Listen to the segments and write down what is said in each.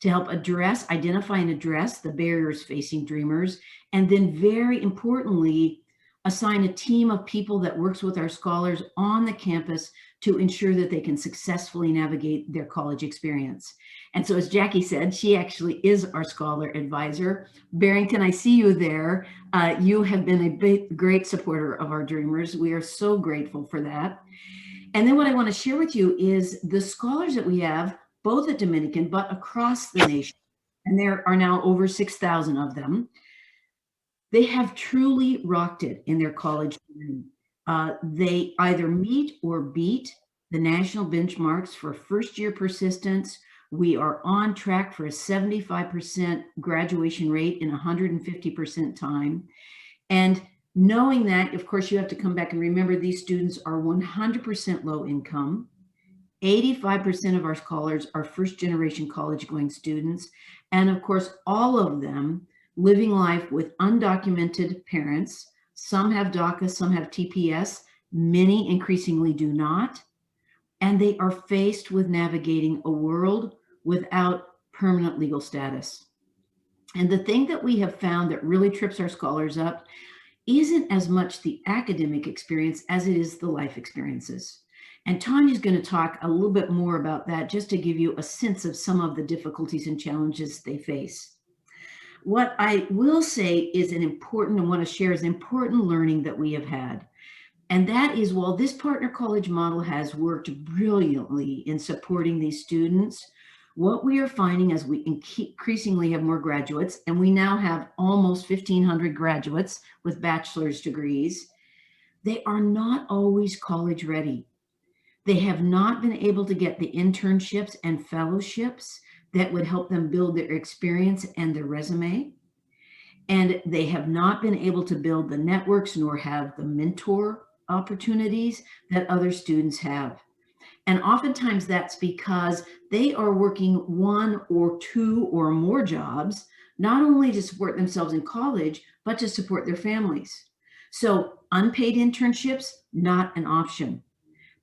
to help identify and address the barriers facing dreamers, and then very importantly, assign a team of people that works with our scholars on the campus to ensure that they can successfully navigate their college experience. And so as Jackie said, she actually is our scholar advisor. Barrington, I see you there. You have been a great supporter of our dreamers. We are so grateful for that. And then what I want to share with you is the scholars that we have, both at Dominican, but across the nation, and there are now over 6,000 of them. They have truly rocked it in their college journey. They either meet or beat the national benchmarks for first-year persistence. We are on track for a 75% graduation rate in 150% time. And knowing that, of course, you have to come back and remember these students are 100% low income. 85% of our scholars are first-generation college-going students. And of course, all of them living life with undocumented parents. Some have Daca, some have TPS, many increasingly do not. And they are faced with navigating a world without permanent legal status. And the thing that we have found that really trips our scholars up isn't as much the academic experience as it is the life experiences. And Tanya's going to talk a little bit more about that just to give you a sense of some of the difficulties and challenges they face. What I will say is an important learning that we have had. And that is, while this partner college model has worked brilliantly in supporting these students, what we are finding as we increasingly have more graduates, and we now have almost 1,500 graduates with bachelor's degrees, they are not always college ready. They have not been able to get the internships and fellowships that would help them build their experience and their resume. And they have not been able to build the networks nor have the mentor opportunities that other students have. And oftentimes that's because they are working one or two or more jobs, not only to support themselves in college, but to support their families. So unpaid internships, not an option.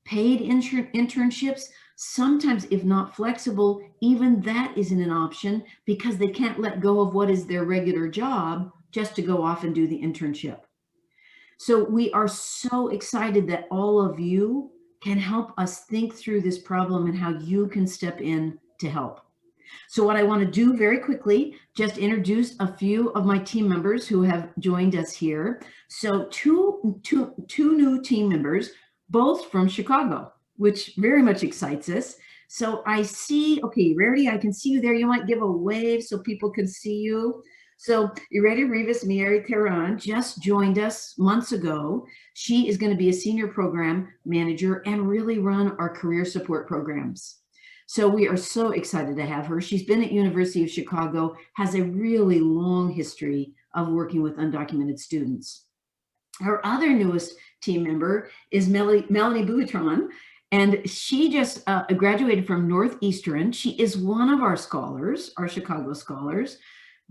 Paid internships, sometimes, if not flexible, even that isn't an option because they can't let go of what is their regular job just to go off and do the internship. So we are so excited that all of you can help us think through this problem and how you can step in to help. So what I want to do very quickly, just introduce a few of my team members who have joined us here. So two new team members, both from Chicago, which very much excites us. So I see, okay, Rarity, I can see you there. You might give a wave so people can see you. So Rarity Rivas Mieri Terran just joined us months ago. She is going to be a senior program manager and really run our career support programs. So we are so excited to have her. She's been at University of Chicago, has a really long history of working with undocumented students. Our other newest team member is Melanie Boutron, and she just graduated from Northeastern. She is one of our scholars, our Chicago scholars,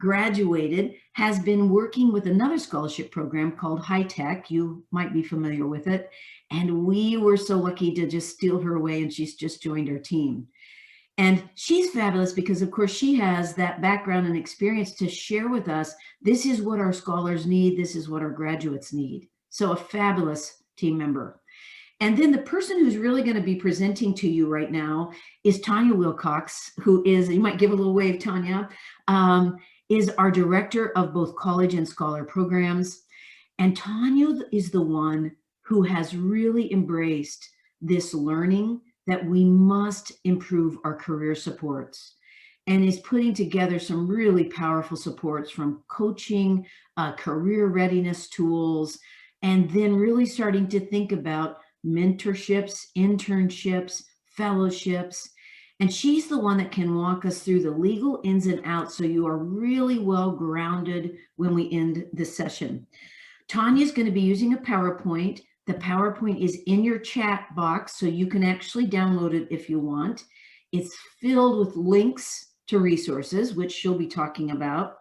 graduated, has been working with another scholarship program called High Tech. You might be familiar with it. And we were so lucky to just steal her away, and she's just joined our team. And she's fabulous because, of course, she has that background and experience to share with us. This is what our scholars need. This is what our graduates need. So a fabulous team member. And then the person who's really going to be presenting to you right now is Tanya Wilcox, who is, you might give a little wave, Tanya, is our director of both college and scholar programs. And Tanya is the one who has really embraced this learning that we must improve our career supports, and is putting together some really powerful supports from coaching, career readiness tools, and then really starting to think about mentorships, internships, fellowships. And she's the one that can walk us through the legal ins and outs so you are really well grounded when we end this session. Tanya's going to be using a PowerPoint. The PowerPoint is in your chat box, so you can actually download it if you want. It's filled with links to resources, which she'll be talking about.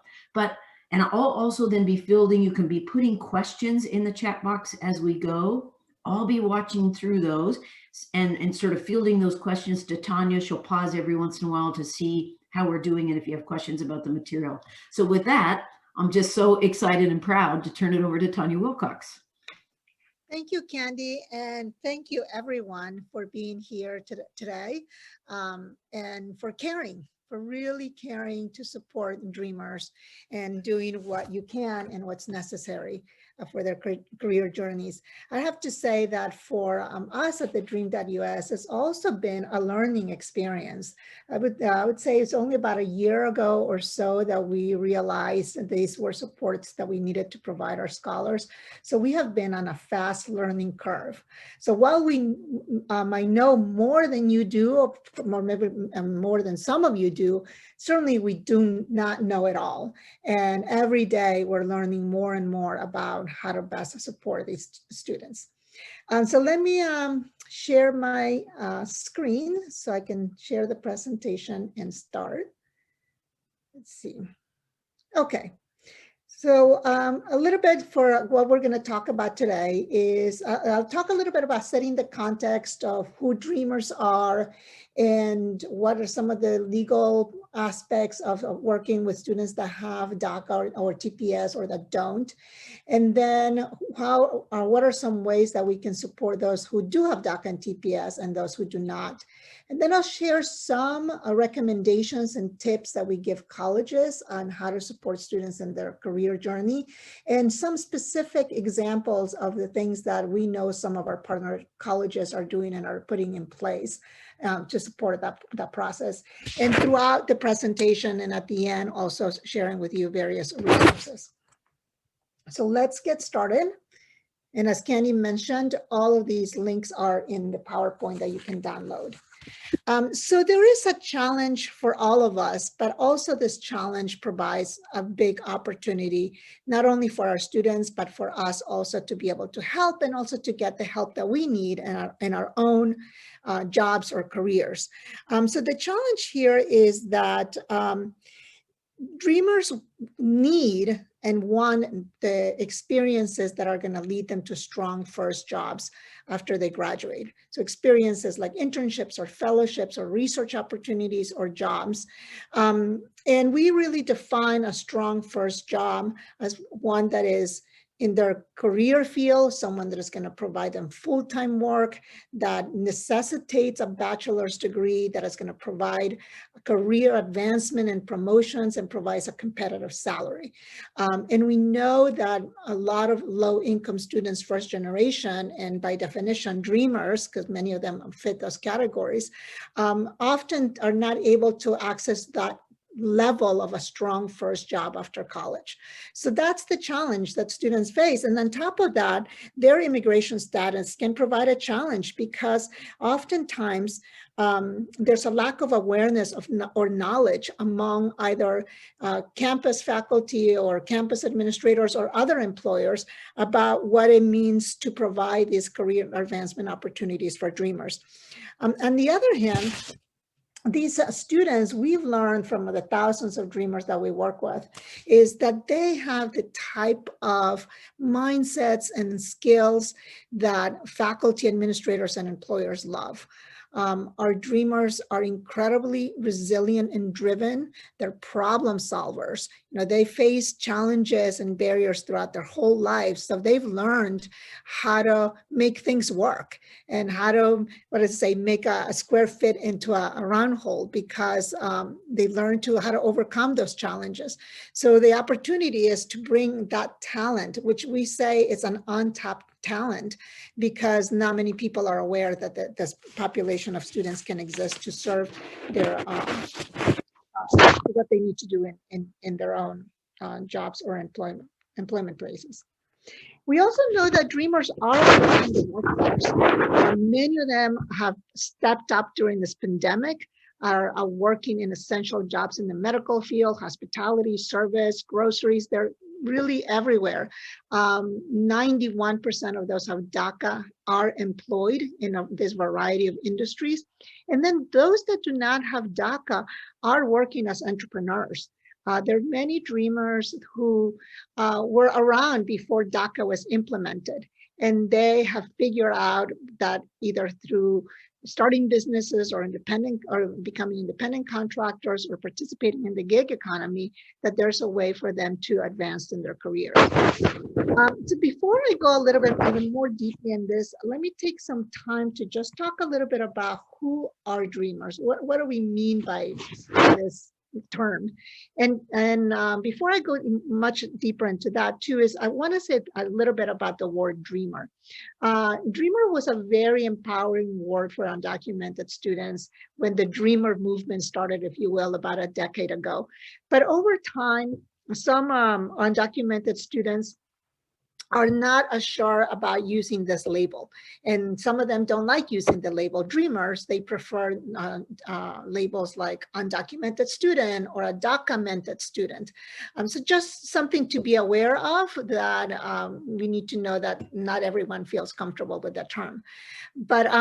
And I'll also then be fielding, you can be putting questions in the chat box as we go. I'll be watching through those and sort of fielding those questions to Tanya. She'll pause every once in a while to see how we're doing and if you have questions about the material. So with that, I'm just so excited and proud to turn it over to Tanya Wilcox. Thank you, Candy, and thank you everyone for being here today and for really caring to support dreamers and doing what you can and what's necessary for their career journeys. I have to say that for us at the Dream.us, it's also been a learning experience. I would say it's only about a year ago or so that we realized that these were supports that we needed to provide our scholars. So we have been on a fast learning curve. So while we might know more than you do, or maybe more than some of you do, certainly we do not know it all. And every day we're learning more and more about how to best support these students. So let me share my screen so I can share the presentation and start. Let's see. Okay. So a little bit for what we're going to talk about today is I'll talk a little bit about setting the context of who dreamers are and what are some of the legal aspects of working with students that have Daca or TPS or that don't. And then what are some ways that we can support those who do have Daca and TPS and those who do not. And then I'll share some recommendations and tips that we give colleges on how to support students in their career journey, and some specific examples of the things that we know some of our partner colleges are doing and are putting in place to support that process. And throughout the presentation and at the end, also sharing with you various resources. So let's get started. And as Candy mentioned, all of these links are in the PowerPoint that you can download. So there is a challenge for all of us, but also this challenge provides a big opportunity, not only for our students, but for us also to be able to help and also to get the help that we need in our own jobs or careers. So the challenge here is that dreamers need and want the experiences that are going to lead them to strong first jobs after they graduate. So experiences like internships or fellowships or research opportunities or jobs. And we really define a strong first job as one that is in their career field, someone that is going to provide them full-time work, that necessitates a bachelor's degree, that is going to provide career advancement and promotions and provides a competitive salary. And we know that a lot of low-income students, first generation, and by definition, dreamers, because many of them fit those categories, often are not able to access that level of a strong first job after college. So that's the challenge that students face. And on top of that, their immigration status can provide a challenge because oftentimes there's a lack of awareness or knowledge among either campus faculty or campus administrators or other employers about what it means to provide these career advancement opportunities for dreamers. On the other hand, these students, we've learned from the thousands of dreamers that we work with, is that they have the type of mindsets and skills that faculty, administrators, and employers love. Our dreamers are incredibly resilient and driven. They're problem solvers. You know, they face challenges and barriers throughout their whole lives. So they've learned how to make things work and how to, make a square fit into a round hole because they learned how to overcome those challenges. So the opportunity is to bring that talent, which we say is an untapped talent, because not many people are aware that this population of students can exist to serve their what they need to do in their own jobs or employment places. We also know that dreamers are in the workforce. Many of them have stepped up during this pandemic, are working in essential jobs in the medical field, hospitality, service, groceries. They're really everywhere. 91% of those who have Daca are employed in this variety of industries. And then those that do not have Daca are working as entrepreneurs. There are many dreamers who were around before Daca was implemented, and they have figured out that either through starting businesses or independent or becoming independent contractors or participating in the gig economy, that there's a way for them to advance in their careers. So before I go a little bit even more deeply in this, let me take some time to just talk a little bit about who are dreamers. What do we mean by this term? And before I go much deeper into that too, is I want to say a little bit about the word dreamer. Dreamer was a very empowering word for undocumented students when the dreamer movement started, if you will, about a decade ago. But over time, some undocumented students are not as sure about using this label. And some of them don't like using the label dreamers. They prefer labels like undocumented student or a documented student. So just something to be aware of, that we need to know that not everyone feels comfortable with that term. But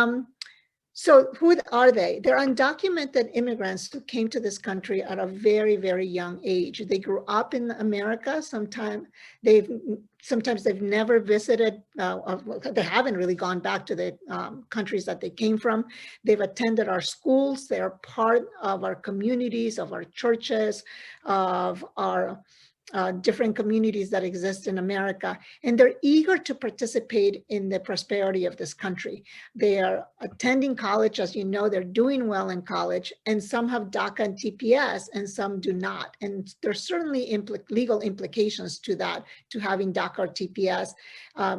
so who are they? They're undocumented immigrants who came to this country at a very, very young age. They grew up in America. Sometimes they've never visited, they haven't really gone back to the countries that they came from. They've attended our schools. They're part of our communities, of our churches, of our different communities that exist in America, and they're eager to participate in the prosperity of this country. They are attending college, as you know, they're doing well in college, and some have DACA and TPS, and some do not. And there's certainly legal implications to that, to having DACA or TPS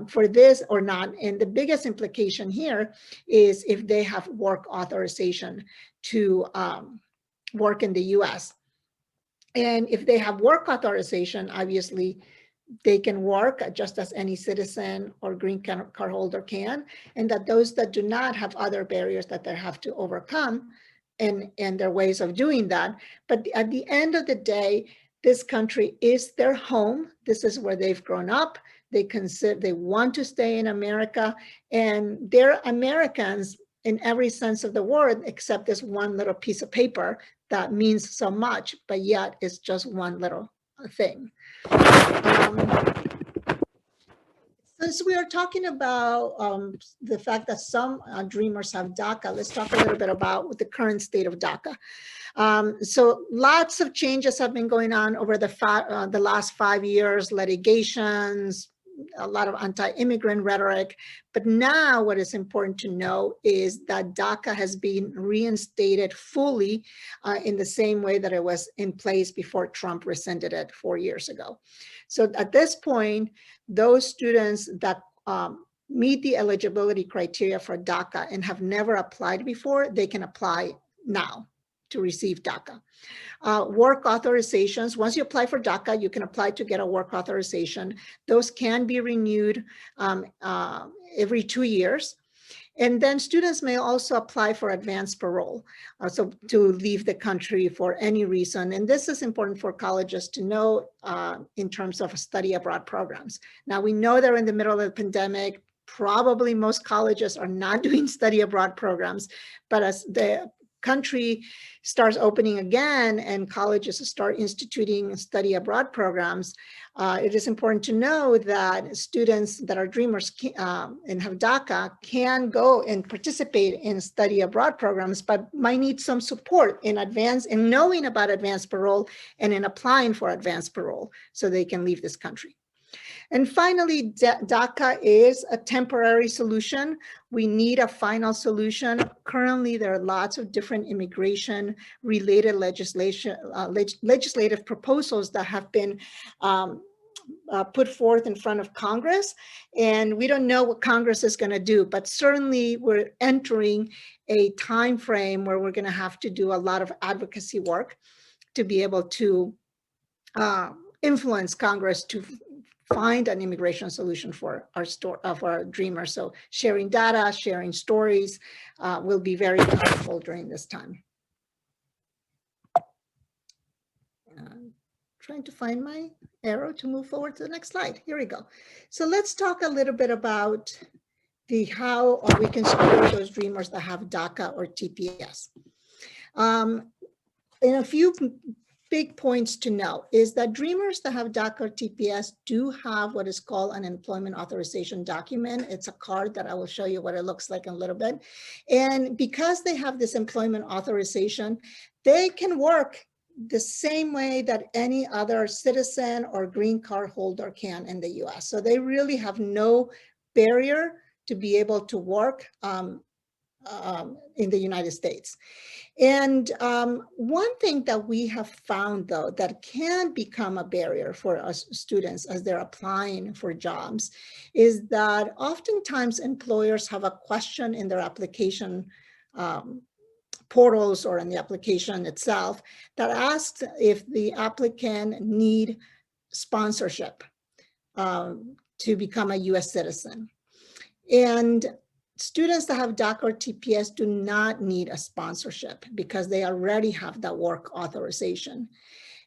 for this or not. And the biggest implication here is if they have work authorization to work in the US. And if they have work authorization, obviously they can work just as any citizen or green card holder can, and that those that do not have other barriers that they have to overcome, and their ways of doing that. But at the end of the day, this country is their home. This is where they've grown up. They want to stay in America, and they're Americans in every sense of the word, except this one little piece of paper that means so much, but yet it's just one little thing. Since we are talking about the fact that some dreamers have DACA, let's talk a little bit about the current state of DACA. So lots of changes have been going on over the last 5 years, litigations, a lot of anti-immigrant rhetoric. But now what is important to know is that DACA has been reinstated fully in the same way that it was in place before Trump rescinded it 4 years ago. So at this point, those students that meet the eligibility criteria for DACA and have never applied before, they can apply now to receive DACA. Work authorizations, once you apply for DACA, you can apply to get a work authorization. Those can be renewed every 2 years. And then students may also apply for advanced parole, so to leave the country for any reason. And this is important for colleges to know in terms of study abroad programs. Now, we know they're in the middle of the pandemic. Probably most colleges are not doing study abroad programs, but as the country starts opening again and colleges start instituting study abroad programs, it is important to know that students that are dreamers and have DACA can go and participate in study abroad programs, but might need some support in advance in knowing about advanced parole and in applying for advanced parole so they can leave this country. And finally, DACA is a temporary solution. We need a final solution. Currently, there are lots of different immigration-related legislative proposals that have been put forth in front of Congress. And we don't know what Congress is going to do, but certainly we're entering a time frame where we're going to have to do a lot of advocacy work to be able to influence Congress to find an immigration solution for our dreamers. So sharing data, sharing stories will be very helpful during this time. Trying to find my arrow to move forward to the next slide. Here we go. So let's talk a little bit about how we can support those dreamers that have DACA or TPS. In a few big points to know is that dreamers that have DACA or TPS do have what is called an employment authorization document. It's a card that I will show you what it looks like in a little bit. And because they have this employment authorization, they can work the same way that any other citizen or green card holder can in the US. So they really have no barrier to be able to work in the United States. And one thing that we have found, though, that can become a barrier for us students as they're applying for jobs is that oftentimes employers have a question in their application portals or in the application itself that asks if the applicant need sponsorship to become a US citizen. And students that have DACA or TPS do not need a sponsorship because they already have that work authorization.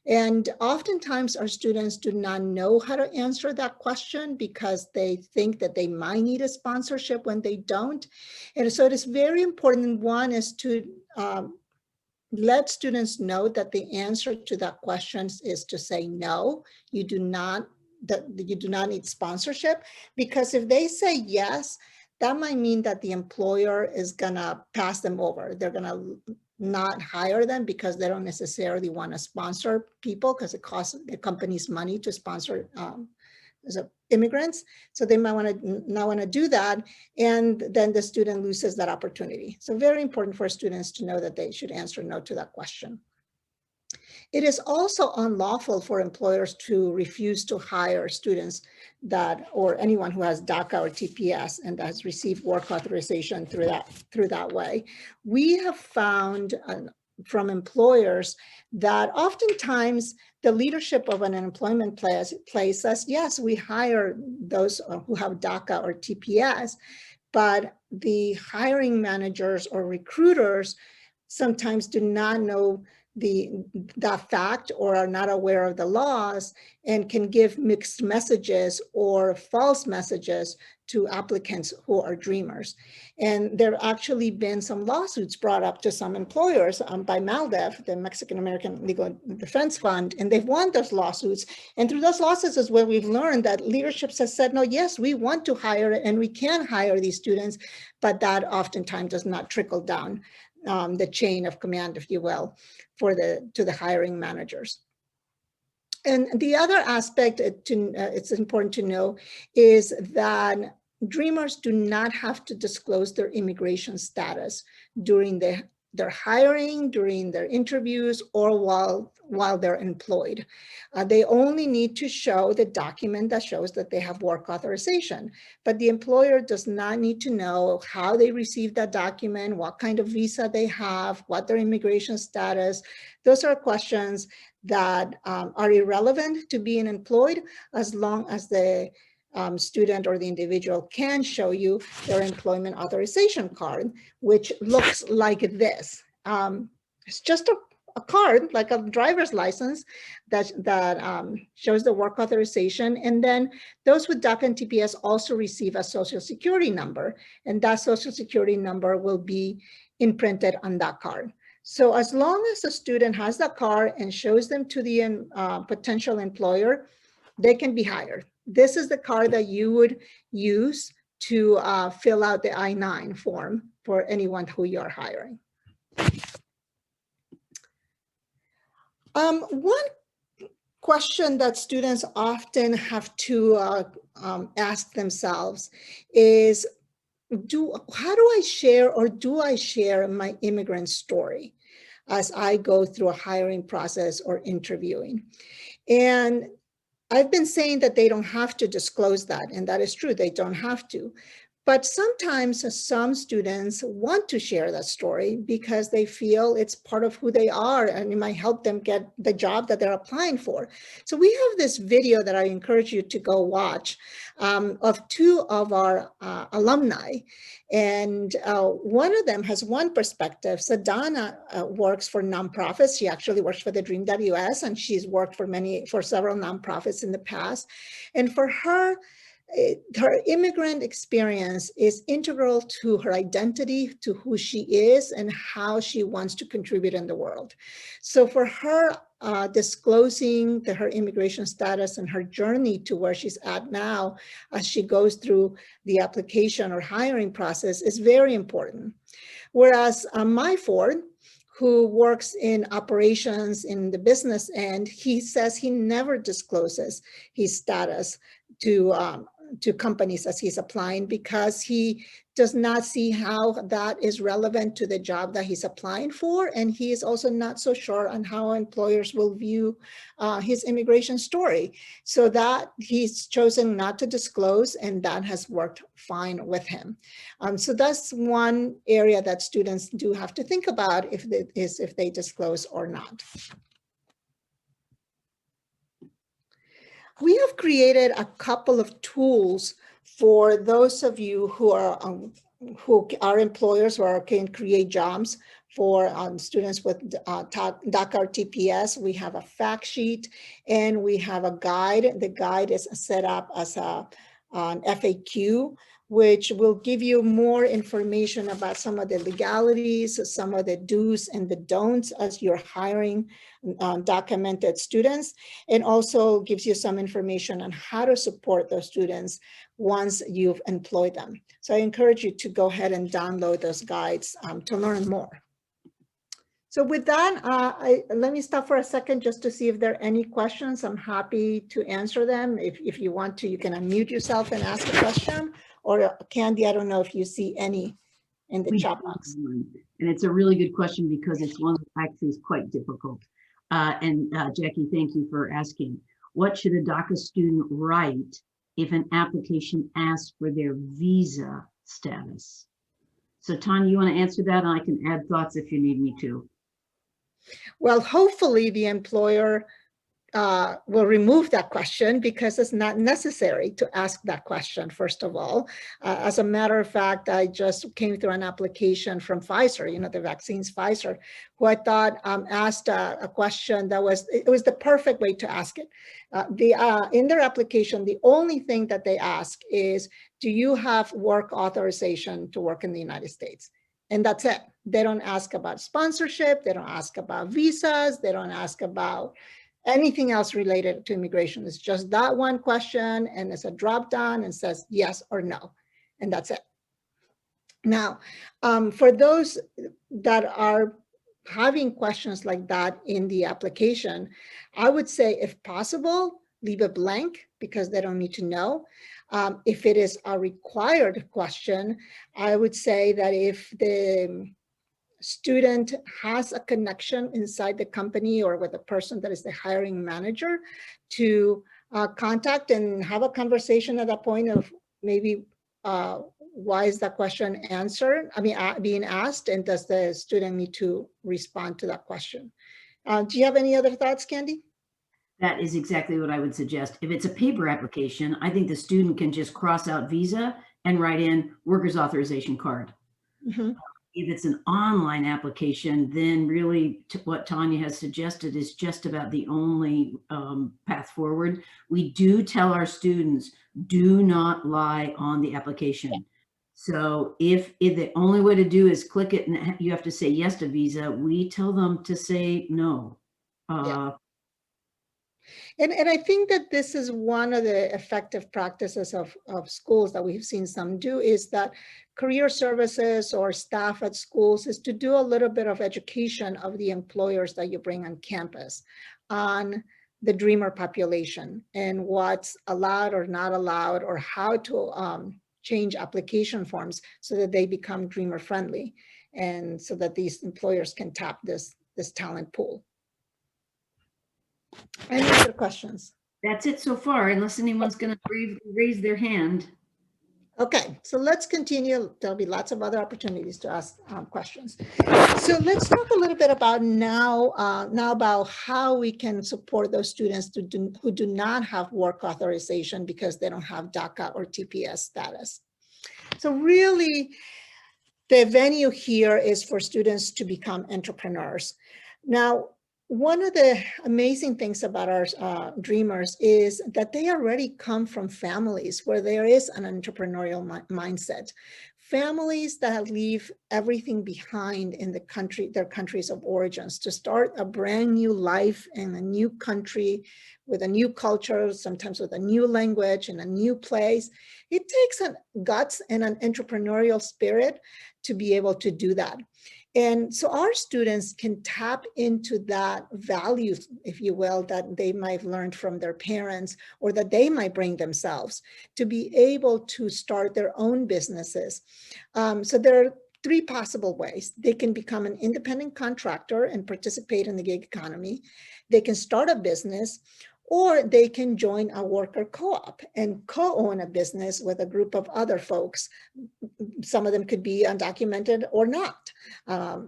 And oftentimes our students do not know how to answer that question because they think that they might need a sponsorship when they don't. And so it is very important. One is to let students know that the answer to that question is to say no, you do not need sponsorship, because if they say yes, that might mean that the employer is gonna pass them over. They're gonna not hire them because they don't necessarily want to sponsor people because it costs the companies money to sponsor immigrants. So they might not want to do that. And then the student loses that opportunity. So very important for students to know that they should answer no to that question. It is also unlawful for employers to refuse to hire students or anyone who has DACA or TPS and that has received work authorization through that way. We have found from employers that oftentimes the leadership of an employment place says, yes, we hire those who have DACA or TPS, but the hiring managers or recruiters sometimes do not know that fact or are not aware of the laws and can give mixed messages or false messages to applicants who are dreamers. And there have actually been some lawsuits brought up to some employers by MALDEF, the Mexican American Legal Defense Fund, and they've won those lawsuits. And through those lawsuits is where we've learned that leadership has said, no, yes, we want to hire and we can hire these students, but that oftentimes does not trickle down the chain of command, if you will, to the hiring managers. And the other aspect it's important to know is that dreamers do not have to disclose their immigration status during their hiring, during their interviews, or while they're employed. They only need to show the document that shows that they have work authorization, but the employer does not need to know how they received that document, what kind of visa they have, what their immigration status. Those are questions that are irrelevant to being employed as long as the student or the individual can show you their employment authorization card, which looks like this. It's just a card, like a driver's license that shows the work authorization. And then those with DACA and TPS also receive a social security number, and that social security number will be imprinted on that card. So as long as the student has that card and shows them to the potential employer, they can be hired. This is the card that you would use to fill out the I-9 form for anyone who you're hiring. One question that students often have to ask themselves is, how do I share, or do I share my immigrant story as I go through a hiring process or interviewing? And I've been saying that they don't have to disclose that, and that is true, they don't have to. But sometimes some students want to share that story because they feel it's part of who they are and it might help them get the job that they're applying for. So we have this video that I encourage you to go watch of two of our alumni. And one of them has one perspective. Sadana works for nonprofits. She actually works for the Dream.us, and she's worked for several nonprofits in the past. And for her, her immigrant experience is integral to her identity, to who she is, and how she wants to contribute in the world. So for her, disclosing her immigration status and her journey to where she's at now, as she goes through the application or hiring process, is very important. Whereas my Ford, who works in operations in the business end, he says he never discloses his status to companies as he's applying, because he does not see how that is relevant to the job that he's applying for. And he is also not so sure on how employers will view his immigration story. So that he's chosen not to disclose, and that has worked fine with him. So that's one area that students do have to think about, if they disclose or not. We have created a couple of tools for those of you who are employers or can create jobs for students with DACA or TPS. We have a fact sheet and we have a guide. The guide is set up as an FAQ, which will give you more information about some of the legalities, some of the do's and the don'ts as you're hiring documented students, and also gives you some information on how to support those students once you've employed them. So I encourage you to go ahead and download those guides to learn more. So with that, let me stop for a second just to see if there are any questions. I'm happy to answer them. If you want to, you can unmute yourself and ask a question. Or Candy, I don't know if you see any in the chat box. And it's a really good question, because it's one that actually is quite difficult. Jackie, thank you for asking. What should a DACA student write if an application asks for their visa status? So Tanya, you want to answer that? And I can add thoughts if you need me to. Well, hopefully the employer will remove that question, because it's not necessary to ask that question, first of all. As a matter of fact, I just came through an application from Pfizer, the vaccines Pfizer, who I thought asked a question that was the perfect way to ask it. In their application, the only thing that they ask is, do you have work authorization to work in the United States? And that's it. They don't ask about sponsorship. They don't ask about visas. They don't ask about anything else related to immigration. It's just that one question, and it's a drop down and says yes or no, and that's it. Now, for those that are having questions like that in the application, I would say, if possible, leave it blank, because they don't need to know. If it is a required question, I would say that if the student has a connection inside the company or with a person that is the hiring manager, to contact and have a conversation at that point of maybe why is that question answered? Being asked, and does the student need to respond to that question? Do you have any other thoughts, Candy? That is exactly what I would suggest. If it's a paper application, I think the student can just cross out visa and write in workers authorization card. Mm-hmm. If it's an online application, then really what Tanya has suggested is just about the only path forward. We do tell our students, do not lie on the application. Yeah. So if the only way to do is click it and you have to say yes to visa, we tell them to say no. Yeah. And I think that this is one of the effective practices of schools that we've seen some do, is that career services or staff at schools is to do a little bit of education of the employers that you bring on campus on the dreamer population and what's allowed or not allowed, or how to change application forms so that they become dreamer friendly, and so that these employers can tap this talent pool. Any other questions? That's it so far, unless anyone's going to raise their hand. Okay, so let's continue. There'll be lots of other opportunities to ask questions. So let's talk a little bit about now about how we can support those students who do not have work authorization because they don't have DACA or TPS status. So really, the venue here is for students to become entrepreneurs. Now, One of the amazing things about our dreamers is that they already come from families where there is an entrepreneurial mindset. Families that leave everything behind in their countries of origins to start a brand new life in a new country with a new culture, sometimes with a new language and a new place. It takes guts and an entrepreneurial spirit to be able to do that. And so our students can tap into that value, if you will, that they might have learned from their parents or that they might bring themselves to be able to start their own businesses. So there are three possible ways. They can become an independent contractor and participate in the gig economy. They can start a business, or they can join a worker co-op and co-own a business with a group of other folks. Some of them could be undocumented or not.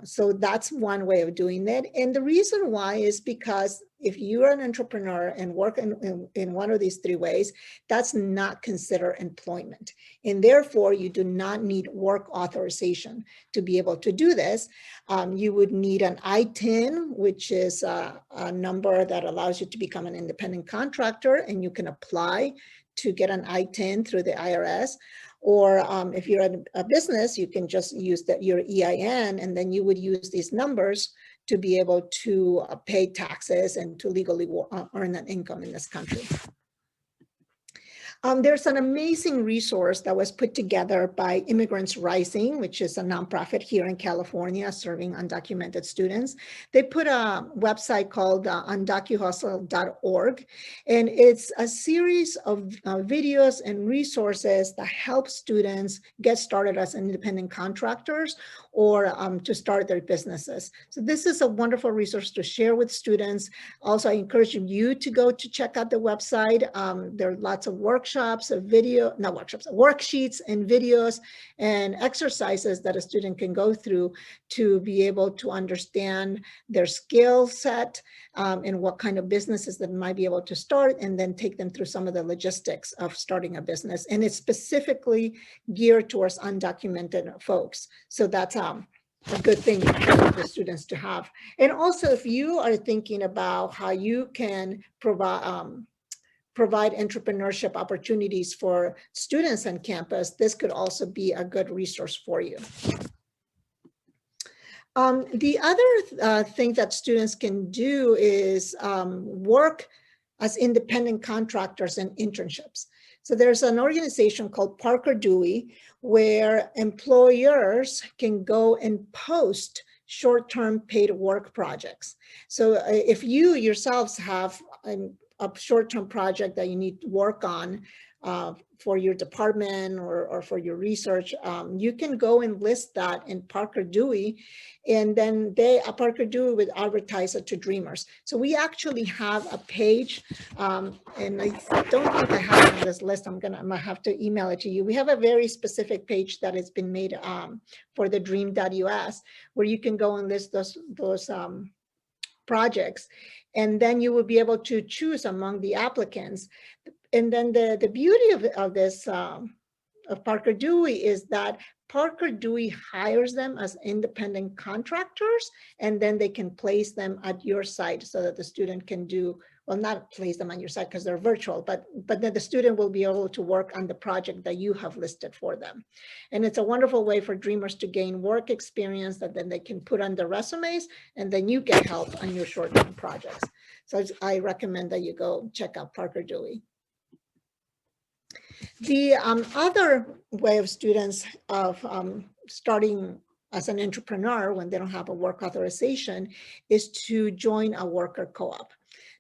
So that's one way of doing it. And the reason why is because if you're an entrepreneur and work in one of these three ways, that's not considered employment. And therefore, you do not need work authorization to be able to do this. You would need an I-10, which is a number that allows you to become an independent contractor, and you can apply to get an I-10 through the IRS. Or if you're a business, you can just use your EIN, and then you would use these numbers to be able to pay taxes and to legally earn an income in this country. There's an amazing resource that was put together by Immigrants Rising, which is a nonprofit here in California serving undocumented students. They put a website called undocuhustle.org, and it's a series of videos and resources that help students get started as independent contractors or to start their businesses. So this is a wonderful resource to share with students. Also, I encourage you to go to check out the website. There are lots of worksheets and videos and exercises that a student can go through to be able to understand their skill set and what kind of businesses that might be able to start, and then take them through some of the logistics of starting a business. And it's specifically geared towards undocumented folks. So that's a good thing for the students to have. And also, if you are thinking about how you can provide entrepreneurship opportunities for students on campus, this could also be a good resource for you. The other thing that students can do is work as independent contractors and internships. So there's an organization called Parker Dewey where employers can go and post short-term paid work projects. So if you yourselves have a short-term project that you need to work on for your department or for your research, you can go and list that in Parker Dewey, and then Parker Dewey would advertise it to Dreamers. So we actually have a page, and I don't think I have it on this list. I'm gonna have to email it to you. We have a very specific page that has been made for the Dream.us, where you can go and list those projects, and then you will be able to choose among the applicants. And then the beauty of this of Parker Dewey is that Parker Dewey hires them as independent contractors, and then they can place them at your site so that the student can do, well, not place them on your site because they're virtual, but then the student will be able to work on the project that you have listed for them. And it's a wonderful way for Dreamers to gain work experience that then they can put on their resumes, and then you get help on your short-term projects. So I recommend that you go check out Parker Dewey. The other way of students of starting as an entrepreneur when they don't have a work authorization is to join a worker co-op.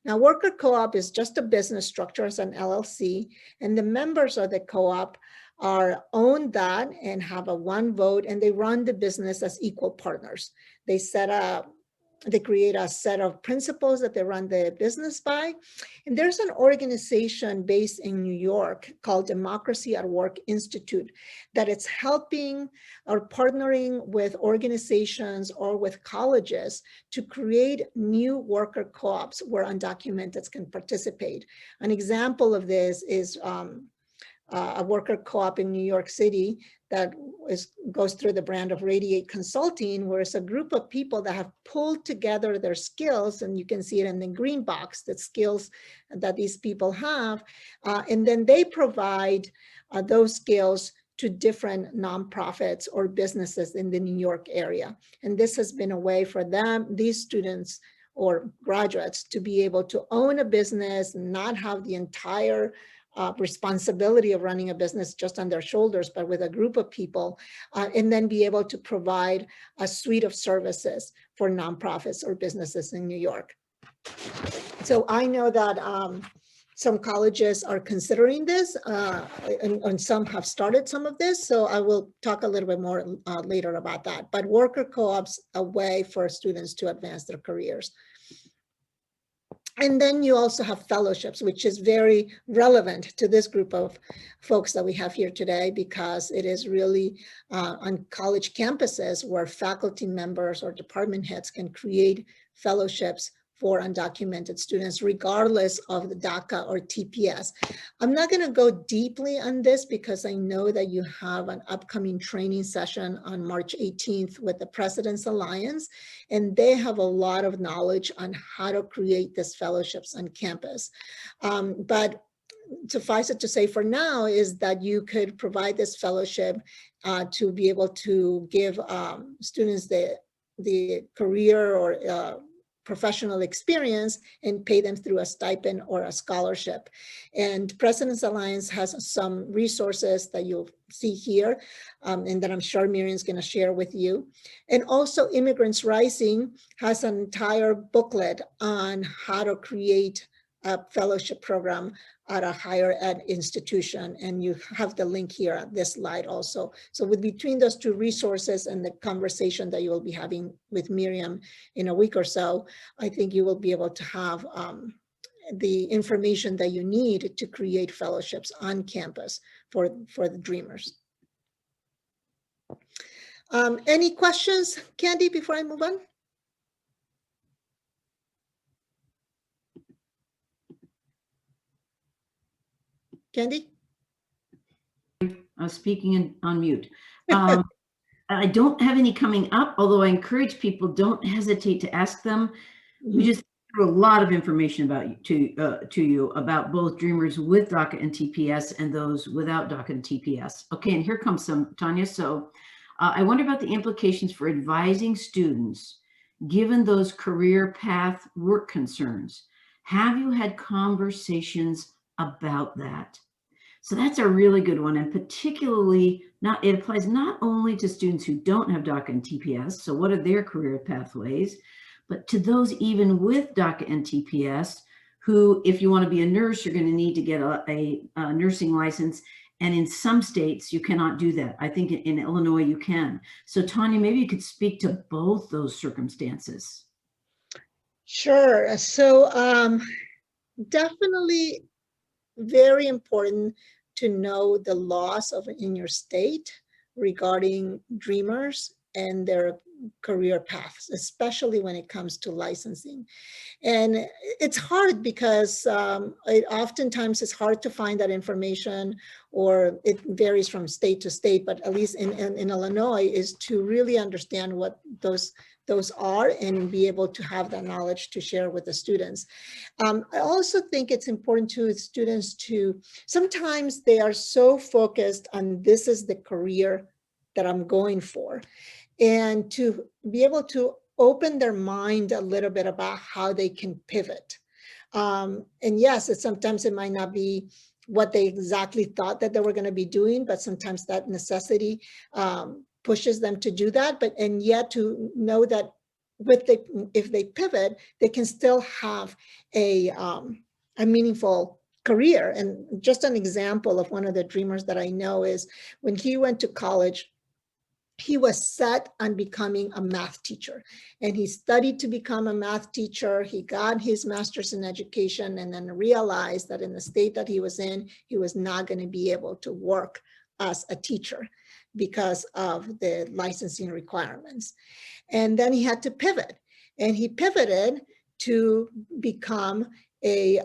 Now, worker co-op is just a business structure as an LLC, and the members of the co-op own that and have a one vote, and they run the business as equal partners. They create a set of principles that they run the business by. And there's an organization based in New York called Democracy at Work Institute that it's helping or partnering with organizations or with colleges to create new worker co-ops where undocumented can participate. An example of this is a worker co-op in New York City that goes through the brand of Radiate Consulting, where it's a group of people that have pulled together their skills, and you can see it in the green box, the skills that these people have, and then they provide those skills to different nonprofits or businesses in the New York area. And this has been a way for them, these students or graduates, to be able to own a business, not have the entire responsibility of running a business just on their shoulders, but with a group of people, and then be able to provide a suite of services for nonprofits or businesses in New York. So I know that some colleges are considering this, and some have started some of this. So I will talk a little bit more later about that. But worker co-ops, a way for students to advance their careers. And then you also have fellowships, which is very relevant to this group of folks that we have here today, because it is really on college campuses where faculty members or department heads can create fellowships for undocumented students, regardless of the Daca or TPS. I'm not going to go deeply on this because I know that you have an upcoming training session on March 18th with the President's Alliance, and they have a lot of knowledge on how to create these fellowships on campus. But suffice it to say for now is that you could provide this fellowship to be able to give students the career or professional experience and pay them through a stipend or a scholarship. And President's Alliance has some resources that you'll see here, and that I'm sure Miriam's going to share with you. And also Immigrants Rising has an entire booklet on how to create a fellowship program at a higher ed institution, and you have the link here at this slide also. So between those two resources and the conversation that you will be having with Miriam in a week or so, I think you will be able to have the information that you need to create fellowships on campus for the dreamers. Any questions, Candy, before I move on? Candy? I was speaking on mute. I don't have any coming up, although I encourage people, don't hesitate to ask them. We just threw a lot of information about to you about both dreamers with DACA and TPS and those without DACA and TPS. Okay, and here comes some, Tanya. So I wonder about the implications for advising students given those career path work concerns. Have you had conversations about that? So that's a really good one, and particularly it applies not only to students who don't have DACA and TPS, so what are their career pathways, but to those even with DACA and TPS who, if you want to be a nurse, you're going to need to get a nursing license, and in some states you cannot do that. I think in Illinois you can. So Tanya, maybe you could speak to both those circumstances. Sure. So definitely very important to know the laws in your state regarding dreamers and their career paths, especially when it comes to licensing. And it's hard because oftentimes it's hard to find that information, or it varies from state to state, but at least in Illinois, is to really understand what those are and be able to have that knowledge to share with the students. I also think it's important to students to, sometimes they are so focused on this is the career that I'm going for, and to be able to open their mind a little bit about how they can pivot. And yes, sometimes it might not be what they exactly thought that they were going to be doing, but sometimes that necessity pushes them to do that, and yet to know that if they pivot, they can still have a meaningful career. And just an example of one of the dreamers that I know is when he went to college, he was set on becoming a math teacher, and he studied to become a math teacher. He got his master's in education, and then realized that in the state that he was in, he was not going to be able to work as a teacher because of the licensing requirements. And then he had to pivot, and he pivoted to become a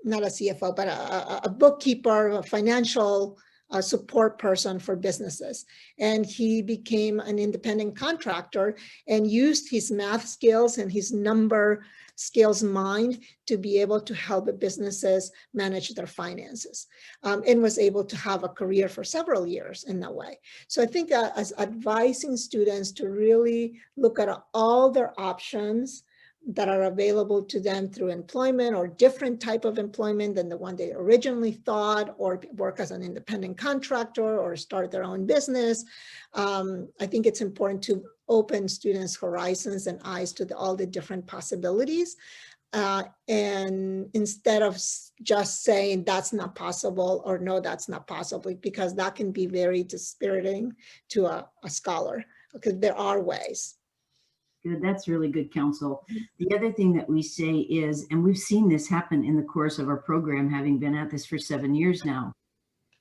not a CFO, but a bookkeeper, a financial support person for businesses. And he became an independent contractor and used his math skills and his number skills mind to be able to help the businesses manage their finances, and was able to have a career for several years in that way. So I think as advising students to really look at all their options that are available to them through employment or different type of employment than the one they originally thought, or work as an independent contractor or start their own business. I think it's important to open students' horizons and eyes to all the different possibilities. And instead of just saying that's not possible or no, that's not possible, because that can be very dispiriting to a scholar, because there are ways. Good. That's really good counsel. The other thing that we say is, and we've seen this happen in the course of our program, having been at this for 7 years now,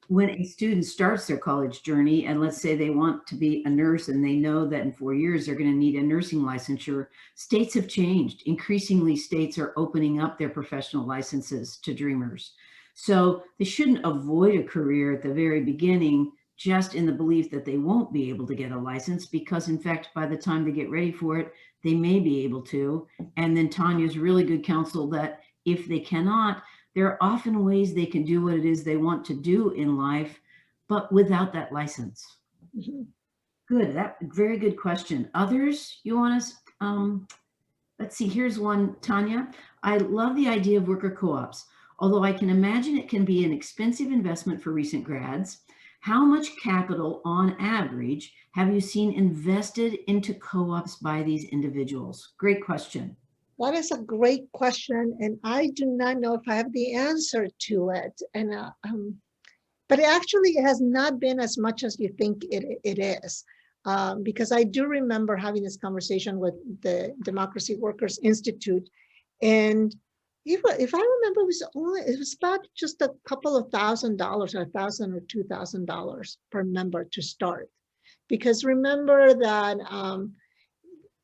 when a student starts their college journey, and let's say they want to be a nurse and they know that in 4 years they're going to need a nursing licensure, states have changed. Increasingly, states are opening up their professional licenses to dreamers. So they shouldn't avoid a career at the very beginning just in the belief that they won't be able to get a license, because in fact, by the time they get ready for it, they may be able to. And then Tanya's really good counsel that if they cannot, there are often ways they can do what it is they want to do in life, but without that license. Mm-hmm. Good. That very good question. Others you want to, let's see, here's one, Tanya. I love the idea of worker co-ops, although I can imagine it can be an expensive investment for recent grads. How much capital on average have you seen invested into co-ops by these individuals? Great question. That is a great question, and I do not know if I have the answer to it. And but actually, it has not been as much as you think it is, because I do remember having this conversation with the Democracy Workers Institute, and if I remember, it was about just a couple of $1,000, or $1,000 or $2,000 per member to start, because remember that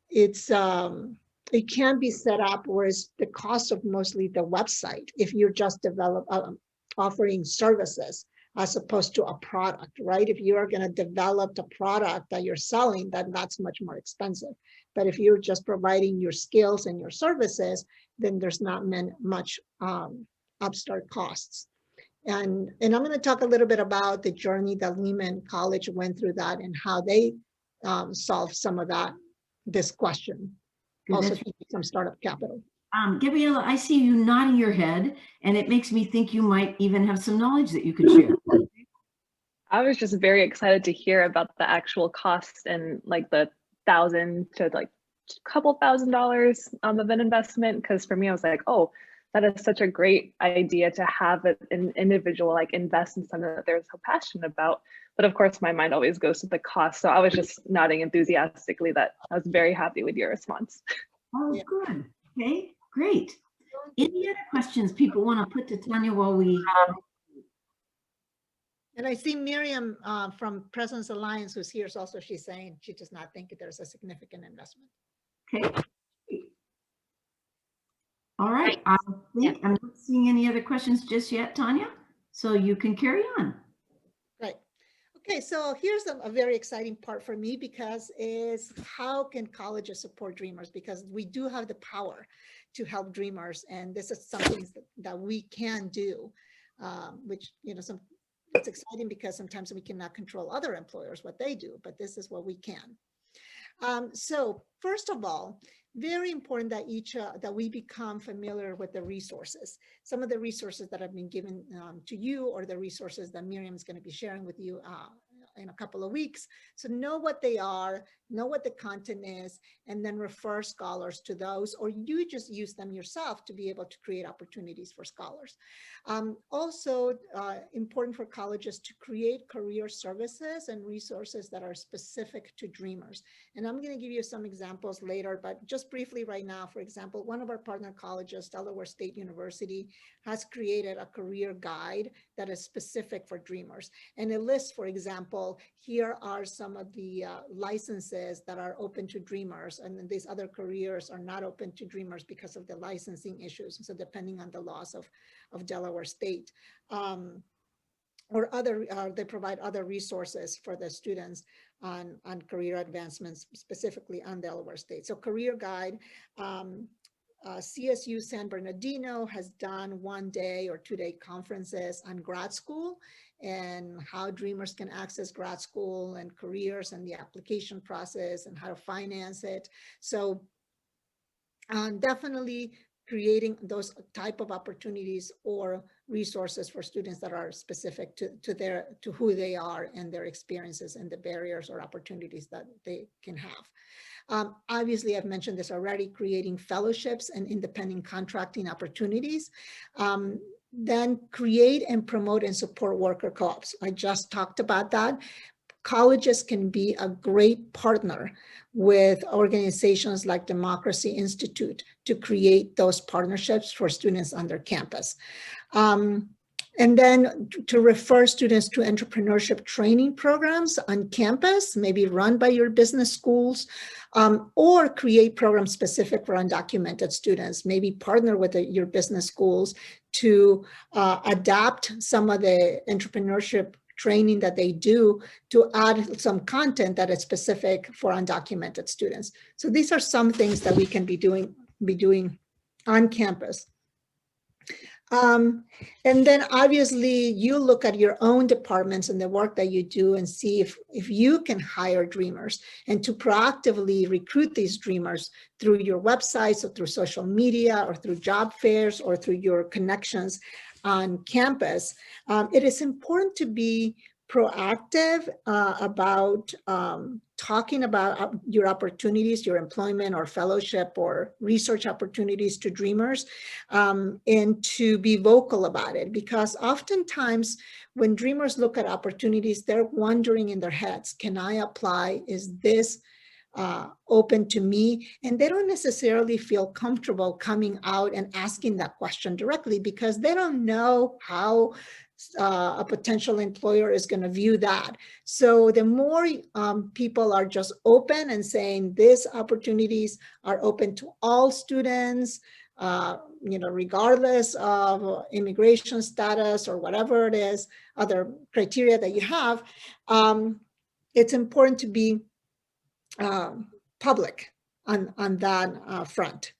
it can be set up whereas the cost of mostly the website, if you're just offering services as opposed to a product, right? If you are going to develop the product that you're selling, then that's much more expensive. But if you're just providing your skills and your services, then there's not much upstart costs. And I'm going to talk a little bit about the journey that Lehman College went through that and how they solved some of this question. Good. Also some startup capital. Gabriela, I see you nodding your head, and it makes me think you might even have some knowledge that you could share. I was just very excited to hear about the actual costs and like the $1,000 to like a couple $1,000s of an investment. Because for me, I was like, oh, that is such a great idea to have an individual like invest in something that they're so passionate about. But of course, my mind always goes to the cost. So I was just nodding enthusiastically that I was very happy with your response. Oh, good. Okay, great. Any other questions people want to put to Tanya while we... And I see Miriam from Presence Alliance who's here. Also, she's saying she does not think there's a significant investment. Okay. All right. I think I'm not seeing any other questions just yet, Tanya. So you can carry on. Right. Okay, so here's a very exciting part for me, because is how can colleges support dreamers? Because we do have the power to help dreamers, and this is something that we can do, which, you know, it's exciting because sometimes we cannot control other employers, what they do, but this is what we can. So first of all, very important that that we become familiar with the resources. Some of the resources that have been given to you, or the resources that Miriam is going to be sharing with you in a couple of weeks. So know what they are, know what the content is, and then refer scholars to those, or you just use them yourself to be able to create opportunities for scholars. Also important for colleges to create career services and resources that are specific to dreamers. And I'm going to give you some examples later, but just briefly right now, for example, one of our partner colleges, Delaware State University, has created a career guide that is specific for dreamers. And it lists, for example, example, here are some of the licenses that are open to Dreamers, and then these other careers are not open to Dreamers because of the licensing issues. So depending on the laws of Delaware State. Or other, they provide other resources for the students on career advancements, specifically on Delaware State. So career guide, CSU San Bernardino has done 1-day or 2-day conferences on grad school and how Dreamers can access grad school and careers and the application process and how to finance it. So definitely creating those type of opportunities or resources for students that are specific to who they are and their experiences and the barriers or opportunities that they can have. Obviously, I've mentioned this already, creating fellowships and independent contracting opportunities. Then create and promote and support worker co-ops. I just talked about that. Colleges can be a great partner with organizations like Democracy Institute to create those partnerships for students on their campus. And then to refer students to entrepreneurship training programs on campus, maybe run by your business schools, or create programs specific for undocumented students, maybe partner with your business schools to adapt some of the entrepreneurship training that they do to add some content that is specific for undocumented students. So these are some things that we can be doing on campus. And then obviously you look at your own departments and the work that you do and see if you can hire Dreamers, and to proactively recruit these Dreamers through your websites or through social media or through job fairs or through your connections on campus. It is important to be proactive about talking about your opportunities, your employment or fellowship or research opportunities to Dreamers, and to be vocal about it. Because oftentimes when Dreamers look at opportunities, they're wondering in their heads, can I apply? Is this open to me? And they don't necessarily feel comfortable coming out and asking that question directly because they don't know how a potential employer is going to view that. So the more people are just open and saying these opportunities are open to all students, regardless of immigration status or whatever it is, other criteria that you have, it's important to be public on that front.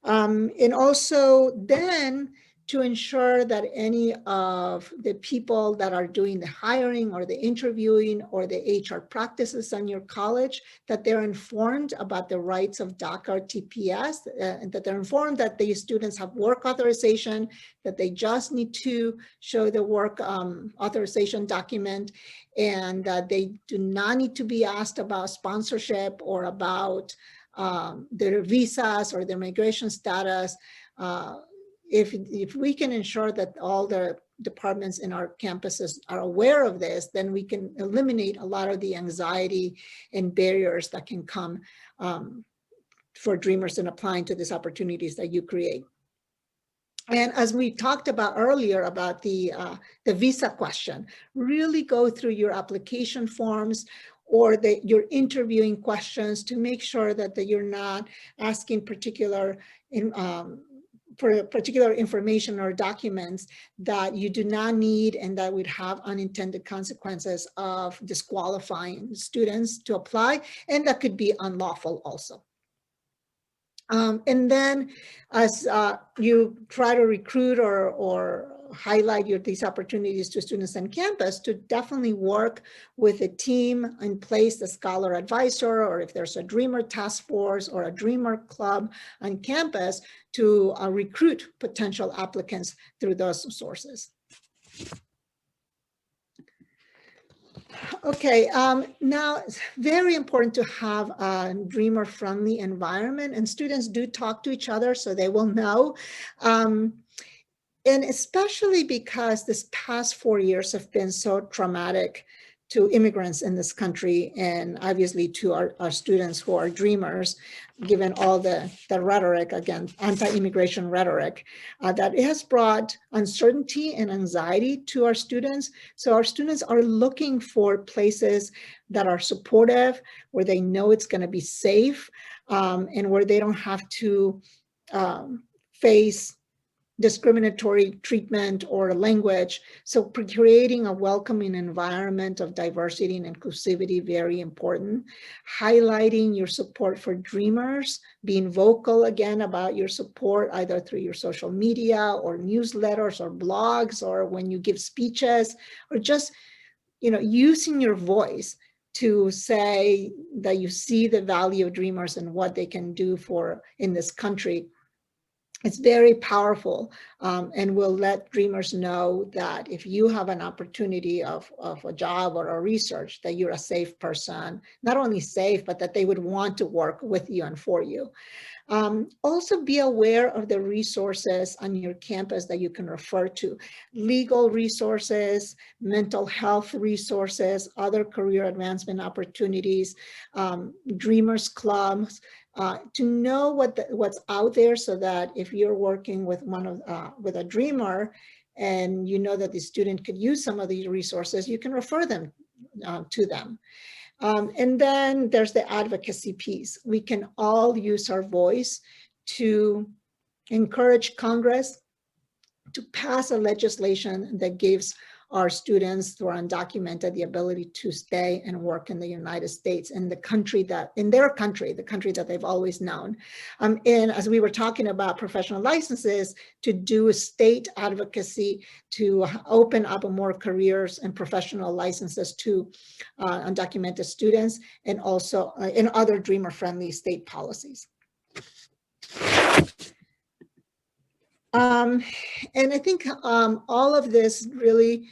And also then to ensure that any of the people that are doing the hiring or the interviewing or the HR practices on your college, that they're informed about the rights of Daca or TPS, and that they're informed that these students have work authorization, that they just need to show the work authorization document, and that they do not need to be asked about sponsorship or about their visas or their migration status. If we can ensure that all the departments in our campuses are aware of this, then we can eliminate a lot of the anxiety and barriers that can come for Dreamers in applying to these opportunities that you create. And as we talked about earlier about the visa question, really go through your application forms or your interviewing questions to make sure that you're not asking for particular information or documents that you do not need and that would have unintended consequences of disqualifying students to apply, and that could be unlawful also. And then as you try to recruit or highlight these opportunities to students on campus, to definitely work with a team in place, the scholar advisor, or if there's a Dreamer task force or a Dreamer club on campus, to recruit potential applicants through those sources. Okay, now it's very important to have a Dreamer-friendly environment, and students do talk to each other so they will know. And especially because this past 4 years have been so traumatic to immigrants in this country, and obviously to our students who are dreamers, given all the rhetoric, again, anti-immigration rhetoric, that it has brought uncertainty and anxiety to our students. So our students are looking for places that are supportive, where they know it's going to be safe, and where they don't have to face discriminatory treatment or language. So creating a welcoming environment of diversity and inclusivity, very important. Highlighting your support for dreamers, being vocal again about your support, either through your social media or newsletters or blogs, or when you give speeches, or just, you know, using your voice to say that you see the value of dreamers and what they can do for in this country. It's very powerful, and will let dreamers know that if you have an opportunity of a job or a research, that you're a safe person, not only safe, but that they would want to work with you and for you. Also be aware of the resources on your campus that you can refer to. Legal resources, mental health resources, other career advancement opportunities, Dreamers Clubs, to know what's out there, so that if you're working with with a dreamer and you know that the student could use some of these resources, you can refer them to them. And then there's the advocacy piece. We can all use our voice to encourage Congress to pass a legislation that gives our students who are undocumented the ability to stay and work in the United States, in the country that, in their country, the country that they've always known. And as we were talking about professional licenses, to do state advocacy to open up more careers and professional licenses to undocumented students, and also in other dreamer-friendly state policies. And I think all of this really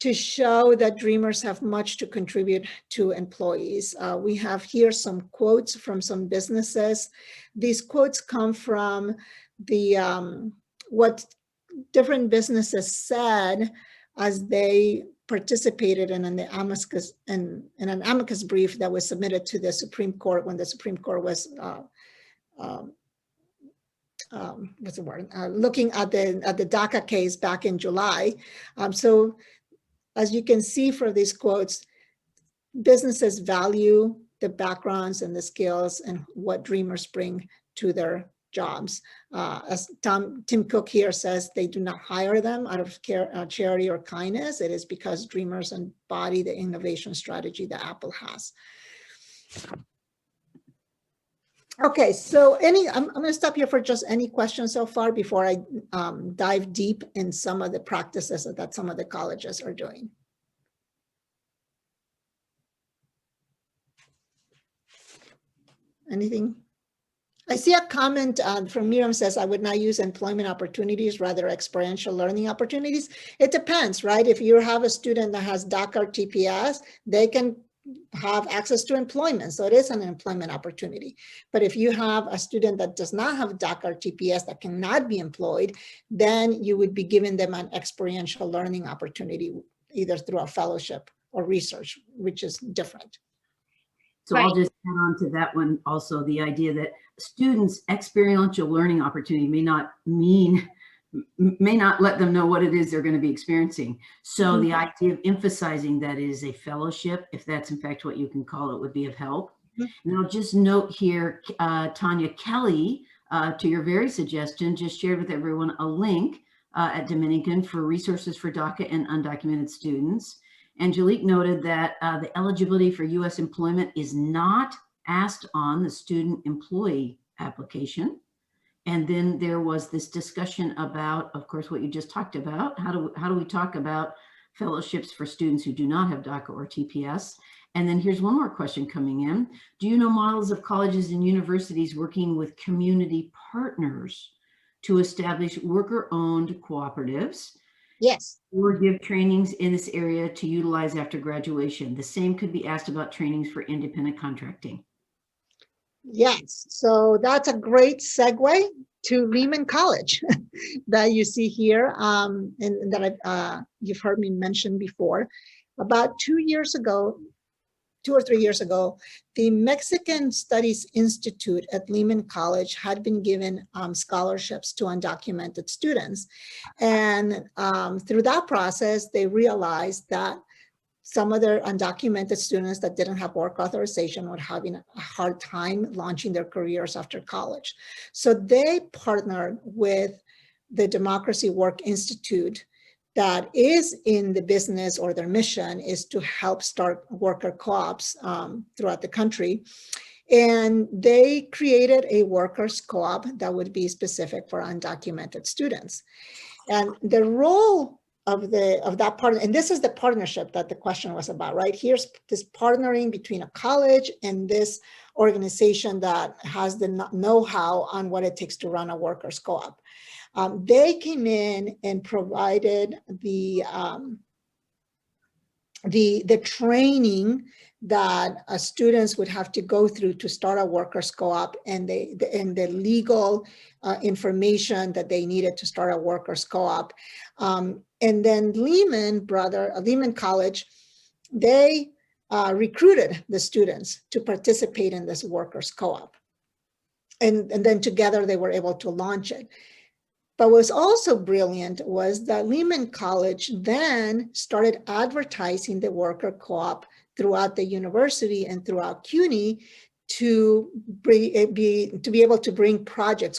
to show that dreamers have much to contribute to employees. We have here some quotes from some businesses. These quotes come from the what different businesses said as they participated in an amicus brief that was submitted to the Supreme Court when the Supreme Court was what's the word? Looking at the Daca case back in July. So as you can see from these quotes, businesses value the backgrounds and the skills and what dreamers bring to their jobs. As Tim Cook here says, they do not hire them out of charity or kindness. It is because dreamers embody the innovation strategy that Apple has. Okay, so I'm going to stop here for just any questions so far before I dive deep in some of the practices that some of the colleges are doing. Anything? I see a comment from Miriam says, I would not use employment opportunities, rather experiential learning opportunities. It depends, right? If you have a student that has DACA or TPS, they can have access to employment. So it is an employment opportunity. But if you have a student that does not have DACA or TPS that cannot be employed, then you would be giving them an experiential learning opportunity, either through a fellowship or research, which is different. So I'll just add on to that one also, the idea that students' experiential learning opportunity may not let them know what it is they're going to be experiencing. So the idea of emphasizing that it is a fellowship, if that's in fact what you can call it, would be of help. And I'll just note here, Tanya Kelly, to your very suggestion, just shared with everyone a link at Dominican for resources for DACA and undocumented students. Angelique noted that the eligibility for U.S. employment is not asked on the student employee application. And then there was this discussion about, of course, what you just talked about. How do we talk about fellowships for students who do not have DACA or TPS? And then here's one more question coming in. Do you know models of colleges and universities working with community partners to establish worker-owned cooperatives? Yes. Or give trainings in this area to utilize after graduation? The same could be asked about trainings for independent contracting. Yes, so that's a great segue to Lehman College that you see here, and that you've heard me mention before. About 2 or 3 years ago, the Mexican Studies Institute at Lehman College had been given scholarships to undocumented students. And through that process, they realized that some of their undocumented students that didn't have work authorization were having a hard time launching their careers after college. So they partnered with the Democracy Work Institute that is in the business, or their mission is to help start worker co-ops throughout the country. And they created a workers co-op that would be specific for undocumented students. And the role of that partner, and this is the partnership that the question was about, right? Here's this partnering between a college and this organization that has the know-how on what it takes to run a workers co-op. They came in and provided the training that students would have to go through to start a workers co-op, and the legal information that they needed to start a workers co-op. And then Lehman College, they recruited the students to participate in this workers co-op. And then together they were able to launch it. But what was also brilliant was that Lehman College then started advertising the worker co-op throughout the university and throughout CUNY to be able to bring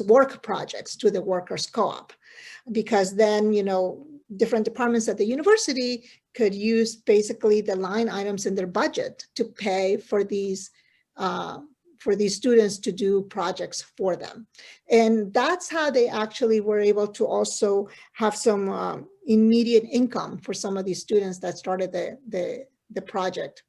work projects to the workers co-op. Because then, different departments at the university could use basically the line items in their budget to pay for these students to do projects for them. And that's how they actually were able to also have some immediate income for some of these students that started the project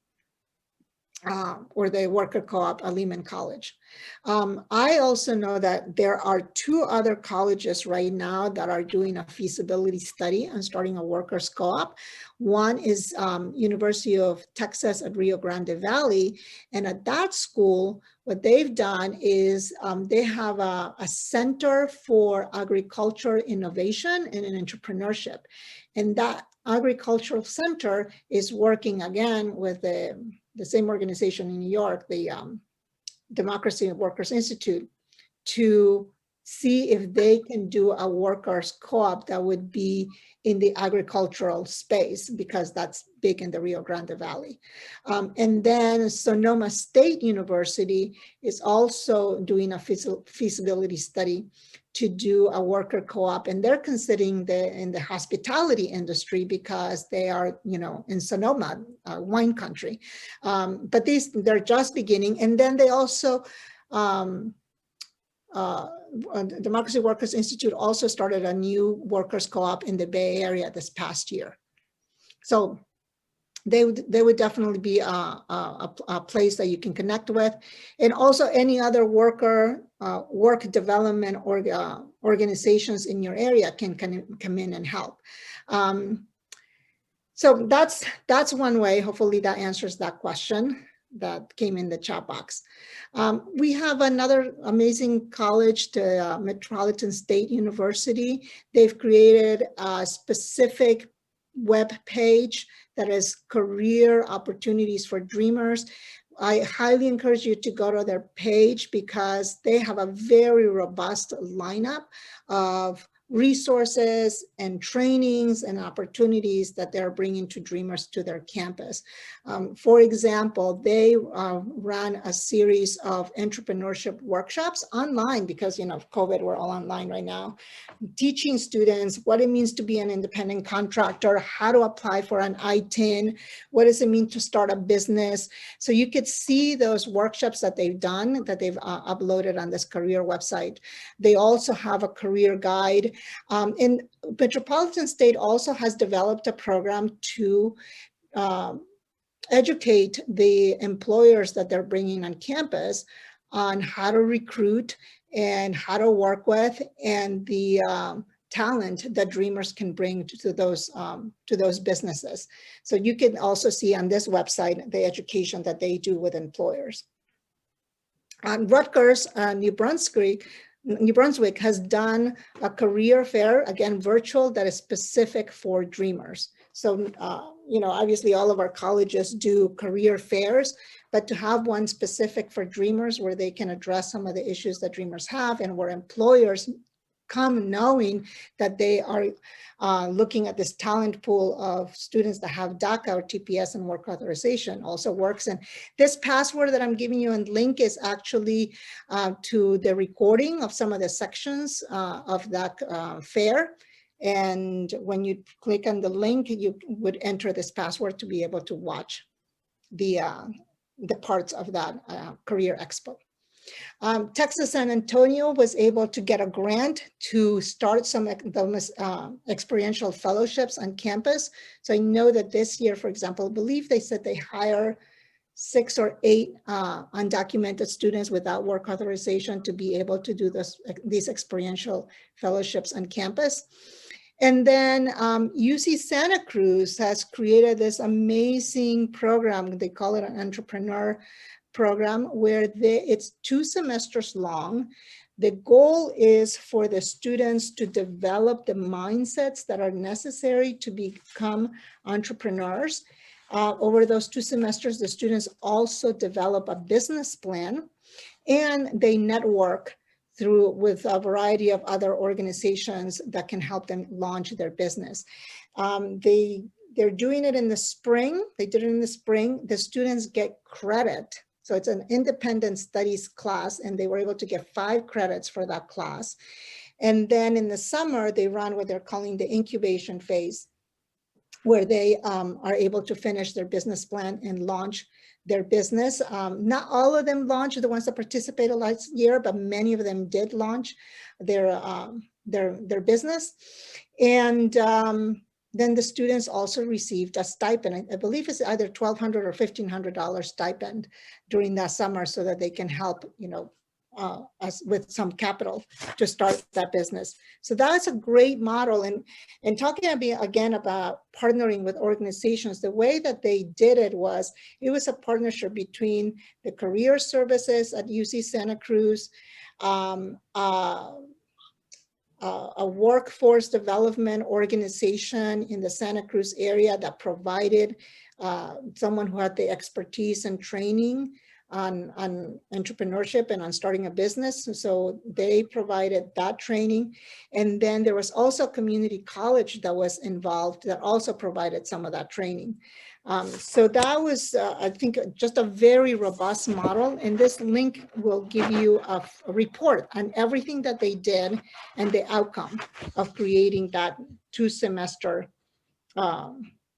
or the worker co-op at Lehman College. I also know that there are 2 other colleges right now that are doing a feasibility study on starting a workers co-op. One is University of Texas at Rio Grande Valley. And at that school, what they've done is they have a center for agriculture innovation and entrepreneurship. And that agricultural center is working again with the same organization in New York, the Democracy Workers Institute, to see if they can do a workers co-op that would be in the agricultural space, because that's big in the Rio Grande Valley. And then Sonoma State University is also doing a feasibility study to do a worker co-op, and they're considering in the hospitality industry because they are, in Sonoma, wine country. But they're just beginning. And then they also, Democracy Workers Institute also started a new workers co-op in the Bay Area this past year. So they would definitely be a place that you can connect with. And also any other work development organizations in your area can come in and help. So that's one way. Hopefully that answers that question that came in the chat box. We have another amazing college, the Metropolitan State University. They've created a specific web page that is career opportunities for dreamers. I highly encourage you to go to their page because they have a very robust lineup of resources and trainings and opportunities that they're bringing to dreamers to their campus. For example, they ran a series of entrepreneurship workshops online because, COVID, we're all online right now, teaching students what it means to be an independent contractor, how to apply for an I-10, what does it mean to start a business. So you could see those workshops that they've done, that they've uploaded on this career website. They also have a career guide. And Metropolitan State also has developed a program to educate the employers that they're bringing on campus on how to recruit and how to work with, and the talent that dreamers can bring to those businesses. So you can also see on this website the education that they do with employers. Rutgers, New Brunswick has done a career fair, again, virtual, that is specific for dreamers. So you know, obviously all of our colleges do career fairs, but to have one specific for Dreamers where they can address some of the issues that Dreamers have and where employers come knowing that they are looking at this talent pool of students that have Daca or TPS and work authorization also works. And this password that I'm giving you and link is actually to the recording of some of the sections of that fair. And when you click on the link, you would enter this password to be able to watch the parts of that career expo. Texas San Antonio was able to get a grant to start some experiential fellowships on campus. So I know that this year, for example, I believe they said they hire 6 or 8 undocumented students without work authorization to be able to do these experiential fellowships on campus. And then UC Santa Cruz has created this amazing program. They call it an entrepreneur program where it's 2 semesters long. The goal is for the students to develop the mindsets that are necessary to become entrepreneurs. Over those 2 semesters, the students also develop a business plan and they network with a variety of other organizations that can help them launch their business. They're doing it in the spring. They did it in the spring. The students get credit. So it's an independent studies class, and they were able to get 5 credits for that class. And then in the summer, they run what they're calling the incubation phase, where they are able to finish their business plan and launch their business. Not all of them launched, the ones that participated last year, but many of them did launch their business. And then the students also received a stipend. I believe it's either $1,200 or $1,500 stipend during that summer so that they can help, you know, us with some capital to start that business. So that's a great model. And talking again about partnering with organizations, the way that they did it was a partnership between the career services at UC Santa Cruz, a workforce development organization in the Santa Cruz area that provided someone who had the expertise and training on entrepreneurship and on starting a business. So they provided that training. And then there was also a community college that was involved that also provided some of that training. So that was, I think, just a very robust model. And this link will give you a report on everything that they did and the outcome of creating that 2-semester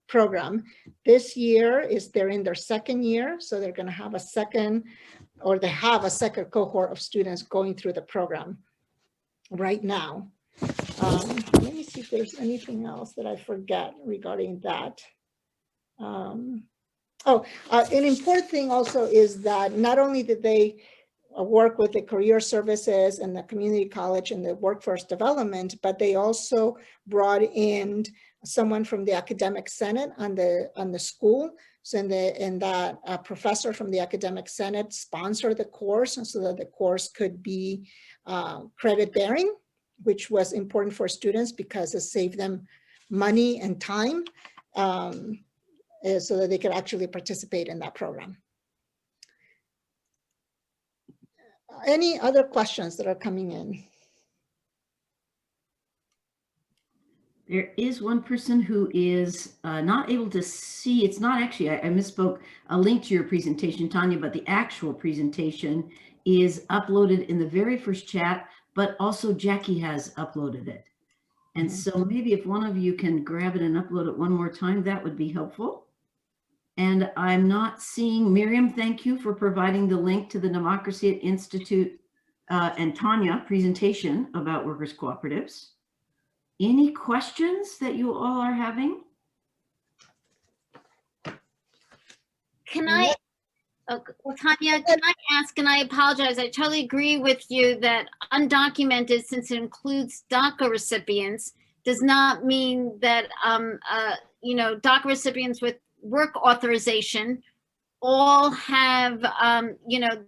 program. This year they're in their 2nd year, so they're going to have they have a second cohort of students going through the program right now. Let me see if there's anything else that I forget regarding that. An important thing also is that not only did they work with the career services and the community college and the workforce development, but they also brought in someone from the academic senate on the school. So that professor from the academic senate sponsored the course, and so that the course could be credit bearing, which was important for students because it saved them money and time, so that they could actually participate in that program. Any other questions that are coming in? There is one person who is not able to see. It's not actually, I misspoke, a link to your presentation, Tanya, but the actual presentation is uploaded in the very first chat, but also Jackie has uploaded it. And so maybe if one of you can grab it and upload it one more time, that would be helpful. And I'm not seeing Miriam. Thank you for providing the link to the Democracy Institute and Tanya presentation about workers' cooperatives. Any questions that you all are having? Can I, Tanya, can I ask, and I apologize, I totally agree with you that undocumented, since it includes DACA recipients, does not mean that, you know, DACA recipients with work authorization all have, you know,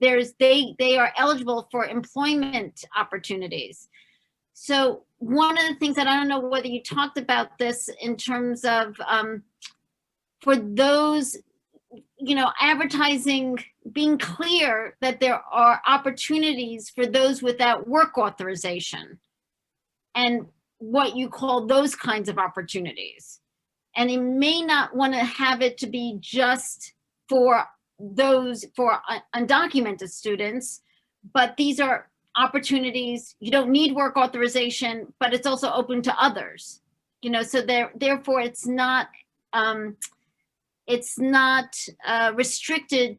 they are eligible for employment opportunities. So one of the things that I don't know whether you talked about this in terms of for those, you know, advertising, being clear that there are opportunities for those without work authorization and what you call those kinds of opportunities. And you may not want to have it to be just for those, for undocumented students, but these are opportunities. You don't need work authorization, but it's also open to others, you know, so therefore it's not restricted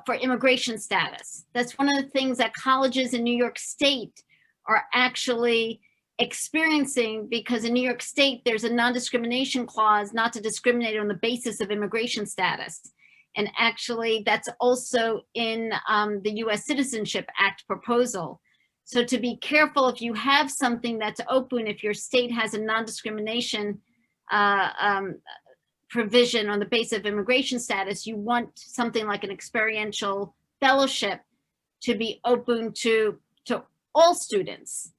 for immigration status. That's one of the things that colleges in New York State are actually experiencing, because in New York State, there's a non-discrimination clause not to discriminate on the basis of immigration status. And actually, that's also in the US Citizenship Act proposal. So to be careful, if you have something that's open, if your state has a non-discrimination provision on the basis of immigration status, you want something like an experiential fellowship to be open to all students,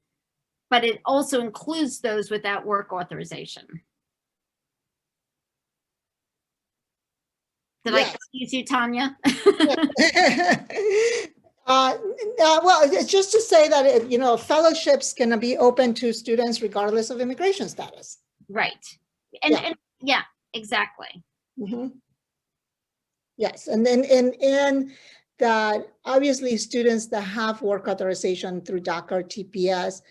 but it also includes those without work authorization. Did I confuse you, Tanya? Well, it's just to say that, you know, fellowships can be open to students regardless of immigration status. Right. And yeah, exactly. Mm-hmm. Yes, and then and that obviously students that have work authorization through Daca or TPS,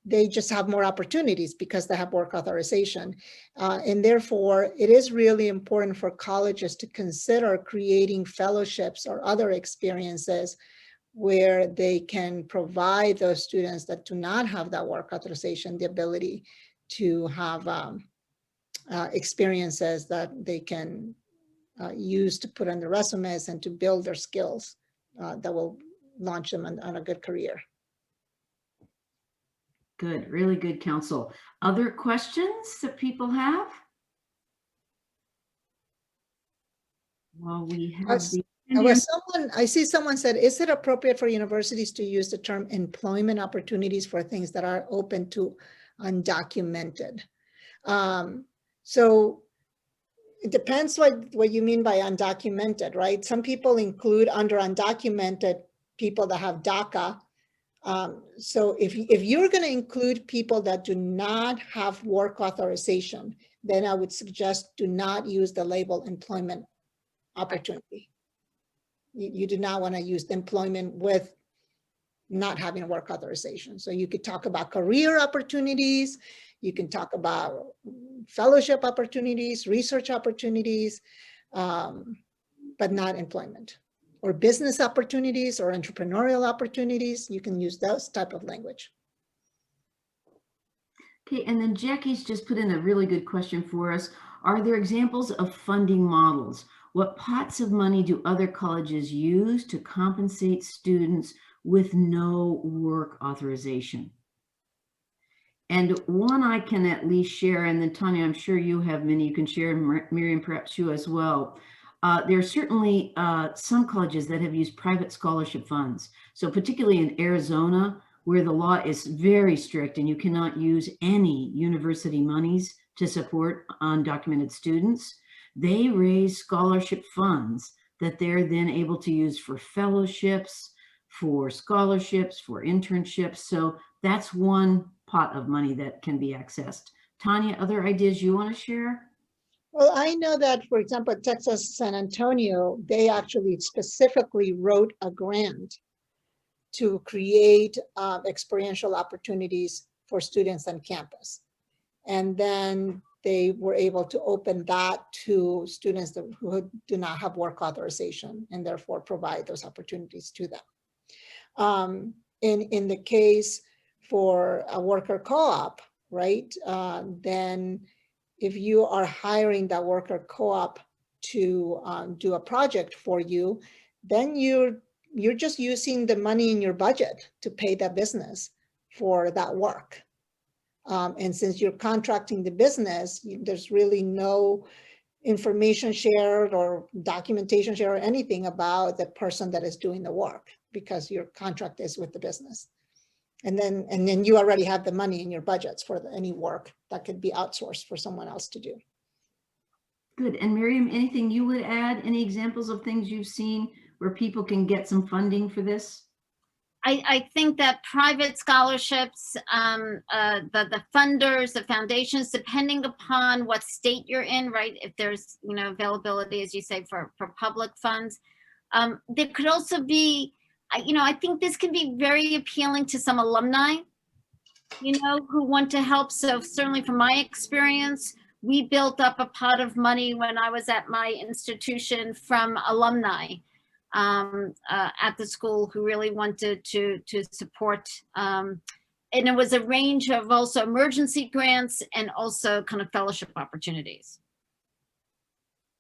they just have more opportunities because they have work authorization. And therefore, it is really important for colleges to consider creating fellowships or other experiences where they can provide those students that do not have that work authorization the ability to have experiences that they can use to put on their resumes and to build their skills that will launch them on a good career. Good, really good counsel. Other questions that people have? Well, we have I see someone said, is it appropriate for universities to use the term employment opportunities for things that are open to undocumented? So it depends what you mean by undocumented, right? Some people include under undocumented people that have Daca. So if you're going to include people that do not have work authorization, then I would suggest do not use the label employment opportunity. You do not want to use employment with not having work authorization. So you could talk about career opportunities, you can talk about fellowship opportunities, research opportunities, but not employment. Or business opportunities or entrepreneurial opportunities. You can use those type of language. Okay, and then Jackie's just put in a really good question for us. Are there examples of funding models? What pots of money do other colleges use to compensate students with no work authorization? And one I can at least share, and then Tanya, I'm sure you have many you can share, and Miriam, perhaps you as well. There are certainly some colleges that have used private scholarship funds. So particularly in Arizona, where the law is very strict and you cannot use any university monies to support undocumented students, they raise scholarship funds that they're then able to use for fellowships, for scholarships, for internships. So that's one pot of money that can be accessed. Tanya, other ideas you want to share? Well, I know that, for example, Texas San Antonio, they actually specifically wrote a grant to create experiential opportunities for students on campus. And then they were able to open that to students who do not have work authorization and therefore provide those opportunities to them. In the case for a worker co-op, right, then if you are hiring that worker co-op to do a project for you, then you're just using the money in your budget to pay that business for that work. And since you're contracting the business, there's really no information shared or documentation shared or anything about the person that is doing the work because your contract is with the business. And then you already have the money in your budgets for any work that could be outsourced for someone else to do. Good. And Miriam, anything you would add? Any examples of things you've seen where people can get some funding for this? I think that private scholarships, the funders, the foundations, depending upon what state you're in, right? If there's, availability, as you say, for public funds. There could also be, I think this can be very appealing to some alumni, who want to help. So certainly from my experience, we built up a pot of money when I was at my institution from alumni at the school who really wanted to support. And it was a range of also emergency grants and also kind of fellowship opportunities.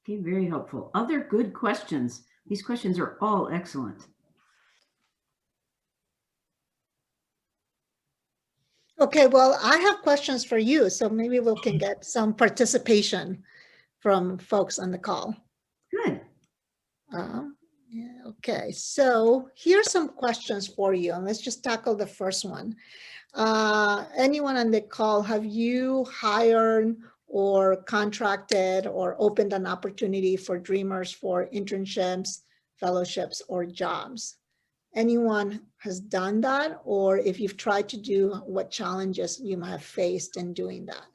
Okay, very helpful. Other good questions. These questions are all excellent. Okay, well, I have questions for you, so maybe we can get some participation from folks on the call. Good. Yeah, okay, so here's some questions for you, and let's just tackle the first one. Anyone on the call, have you hired or contracted or opened an opportunity for Dreamers for internships, fellowships, or jobs? Anyone has done that? Or if you've tried to do, what challenges you might have faced in doing that?